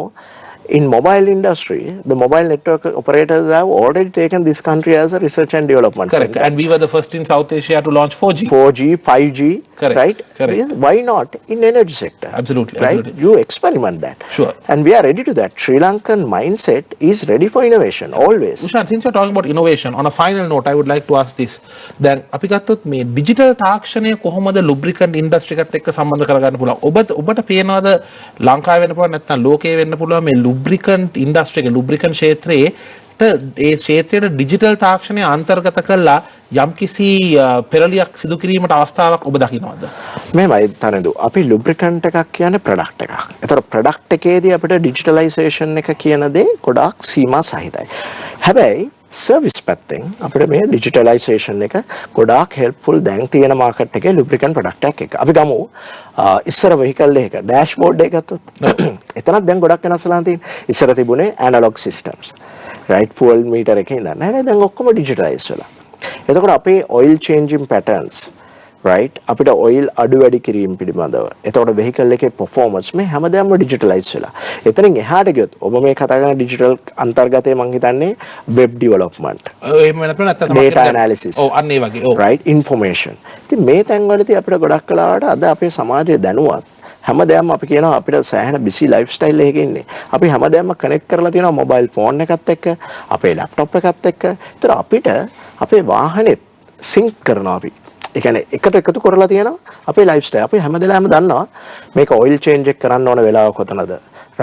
in mobile industry, the mobile network operators have already taken this country as a research and development center. And we were the first in South Asia to launch 4G. 5G, right? Yes. Why not in energy sector? Absolutely. You experiment that. Sure. And we are ready to that. Sri Lankan mindset is ready for innovation, always. Ushan, since you're talking about innovation, on a final note, I would like to ask this. Then, අපි ගත්තොත් මේ digital තාක්ෂණය කොහොමද lubricant industry එකත් එක්ක සම්බන්ධ කරගන්න පුළුවන්? ඔබට පේනවාද ලංකාවේ වෙන්න පුළුවන් නැත්නම් ලෝකයේ වෙන්න පුළුවන් මේ lubricant industry එක lubricant ක්ෂේත්‍රයේ ඒ ක්ෂේත්‍රයේ digital තාක්ෂණය අන්තර්ගත කළා යම්කිසි පෙරලියක් සිදු කිරීමට අවස්ථාවක් ඔබ දකින්නවද? මේමයි තනදු අපි lubricant එකක් කියන්නේ product එකක්. ඒතර product එකේදී අපිට digitalization එක කියන දේ ගොඩාක් සීමා සහිතයි. හැබැයි සර්විස් පැත්තෙන් අපිට මේ digitalization එක ගොඩාක් helpful දැන් තියෙන මාකට් එකේ lubricant product එකක් එක. අපි ගමු ඉස්සර vehicle එක dashboard එක ගත්තොත් එතනත් දැන් ගොඩක් වෙනස් වෙලා තියෙනවා. ඉස්සර තිබුණේ analog systems. right fuel meter එකේ ඉඳන් නේද දැන් ඔක්කොම digitalize වෙලා. එතකොට අපේ oil changing patterns right අපිට oil අඩු වැඩි කිරීම පිළිබඳව එතකොට vehicle එකේ performance මේ හැමදාම digitalize වෙලා. එතනින් එහාට ගියොත් ඔබ මේ කතා කරන digital අන්තර්ගතයේ මම හිතන්නේ web development. එහෙම නැත්නම් data analysis. ඔව් අන්න ඒ වගේ. right information. ඉතින් මේ තැන්වලදී අපිට ගොඩක් කලාවට අද අපේ සමාජයේ දැනුවත් හැමදාම අපි කියනවා අපිට සෑහෙන busy lifestyle එකක ඉන්නේ. අපි හැමදාම connect කරලා තියෙනවා mobile phone එකත් එක්ක, අපේ laptop එකත් එක්ක. ඒතර අපිට අපේ වාහනේත් sync කරනවා අපි. ඒ කියන්නේ එකට එකතු කරලා තියෙනවා අපේ lifestyle. අපි හැමදෙලාම දන්නවා මේක oil change එක කරන්න ඕන වෙලාව කොතනද?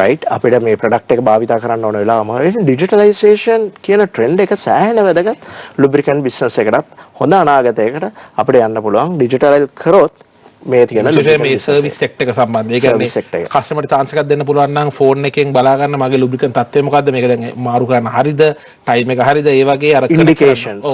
right අපිට මේ product එක භාවිතා කරන්න ඕන වෙලාවම digitalization කියන trend එක සෑහෙන වැදගත් lubricant business එකටත් හොඳ අනාගතයකට අපිට යන්න පුළුවන් digitalize කරොත් මේ තියෙන මේ සර්විස් සෙක්ටර් එක සම්බන්ධ. ඒ කියන්නේ කස්ටමර්ට chance එකක් දෙන්න පුළුවන් නම් ෆෝන් එකෙන් බලා ගන්න මගේ lubricant තත්ත්වය මොකද්ද මේක දැන් මාරු කරන්න හරිද ටයිම් එක හරිද ඒ වගේ අර indications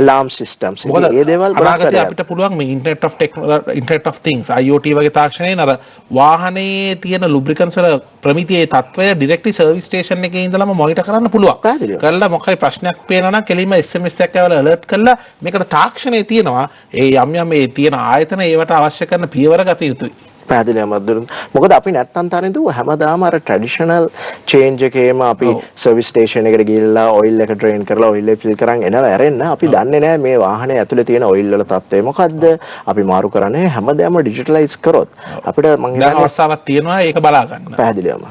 alarm systems මේ දේවල් අනාගතේ අපිට පුළුවන් මේ internet of things IoT වගේ තාක්ෂණයෙන් අර වාහනේ තියෙන lubricants වල ප්‍රමිතියේ තත්ත්වය directly service station එකේ ඉඳලාම monitor කරන්න පුළුවන්. කරලා මොකක් හරි ප්‍රශ්නයක් පේනවා නම් කෙලින්ම SMS එකක් ඇවිල්ලා alert කරලා මේකට තාක්ෂණයේ තියෙනවා ඒ යම් මේ තියෙන ආයතන ඒවට අවශ්‍ය කරන පියවර ගත යුතුයි. පැහැදිලිවම දුරු. මොකද අපි නැත්තම් තනින්දු හැමදාම අර ට්‍රැඩිෂනල් චේන්ජ් එකේම අපි සර්විස් ස්ටේෂන් එකට ගිහිල්ලා ඔයිල් එක ඩ්‍රේන් කරලා ඔයිල් එක ෆිල් කරන් එනවා ඇරෙන්න අපි දන්නේ නැහැ මේ වාහනේ ඇතුලේ තියෙන ඔයිල් වල තත්ත්වය මොකද්ද අපි මාරු කරන්නේ හැමදාම ඩිජිටලයිස් කරොත් අපිට මම හිතන්නේ අවස්ථාවක් තියෙනවා ඒක බලා ගන්න. පැහැදිලිවම.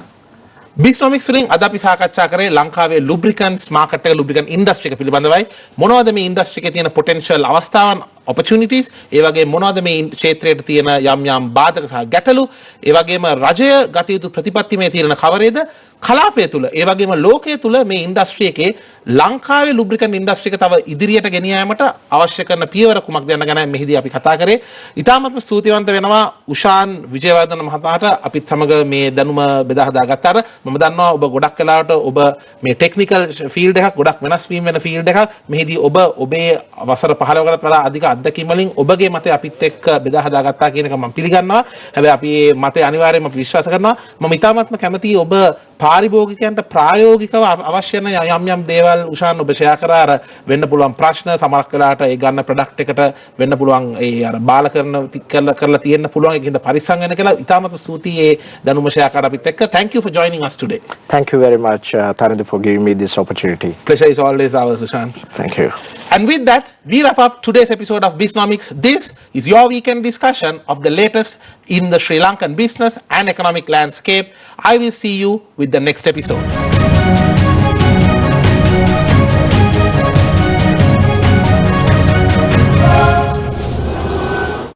Bisnomics වලින් අද අපි සාකච්ඡා කරේ ලංකාවේ lubricants market එක lubricant industry එක පිළිබඳවයි මොනවද මේ industry එකේ තියෙන potential අවස්ථාවන් opportunities ඒ වගේ මොනවද මේ ක්ෂේත්‍රයට තියෙන යම් බාධක සහ ගැටලු ඒ වගේම රජය ගත යුතු ප්‍රතිපත්ති මේ තියෙන කවරේද කලාපය තුල ඒ වගේම ලෝකයේ තුල මේ ඉන්ඩස්ට්‍රි එකේ ලංකාවේ ලුබ්‍රිකන්ට් ඉන්ඩස්ට්‍රි එක තව ඉදිරියට ගෙන යාමට අවශ්‍ය කරන පියවර කුමක්ද යන ගැන මෙහිදී අපි කතා කරේ. ඉතාමත්ම ස්තුතිවන්ත වෙනවා උෂාන් විජේවර්ධන මහතාට අපිත් සමග මේ දැනුම බෙදා හදාගත්තාට. මම දන්නවා ඔබ ගොඩක් වෙලාවට ඔබ මේ ටෙක්නිකල් ෆීල්ඩ් එකක් ගොඩක් වෙනස් වීම වෙන ෆීල්ඩ් එකක්. මෙහිදී ඔබ ඔබේ වසර 15කටත් වඩා අධික අත්දැකීම් වලින් ඔබගේ මතය අපිත් එක්ක බෙදා හදාගත්තා කියන එක මම පිළිගන්නවා. හැබැයි අපි මේ මතය අනිවාර්යයෙන්ම විශ්වාස කරනවා. මම ඉතාමත්ම කැමතියි ඔබ පාරිභෝගිකයන්ට ප්‍රායෝගිකව අවශ්‍ය වෙන යම් දේවල් උෂාන් ඔබ ෂෙයා කරා අර වෙන්න පුළුවන් ප්‍රශ්න සමහරක් වෙලාවට ඒ ගන්න ප්‍රොඩක්ට් එකට වෙන්න පුළුවන් ඒ අර බාල කරලා තියෙන්න පුළුවන් ඒකින්ද පරිස්සම් වෙන්න කියලා ඉතාමත් ස්තුතියි ඒ දැනුම ෂෙයා කරලා අපිත් එක්ක. Thank you for joining us today. Thank you very much, Tarind, for giving me this opportunity. Pleasure is always ours, Ushan. Thank you. And with that, we wrap up today's episode of Bisnomics. This is your weekend discussion of the latest in the Sri Lankan business and economic landscape. I will see you with the next episode.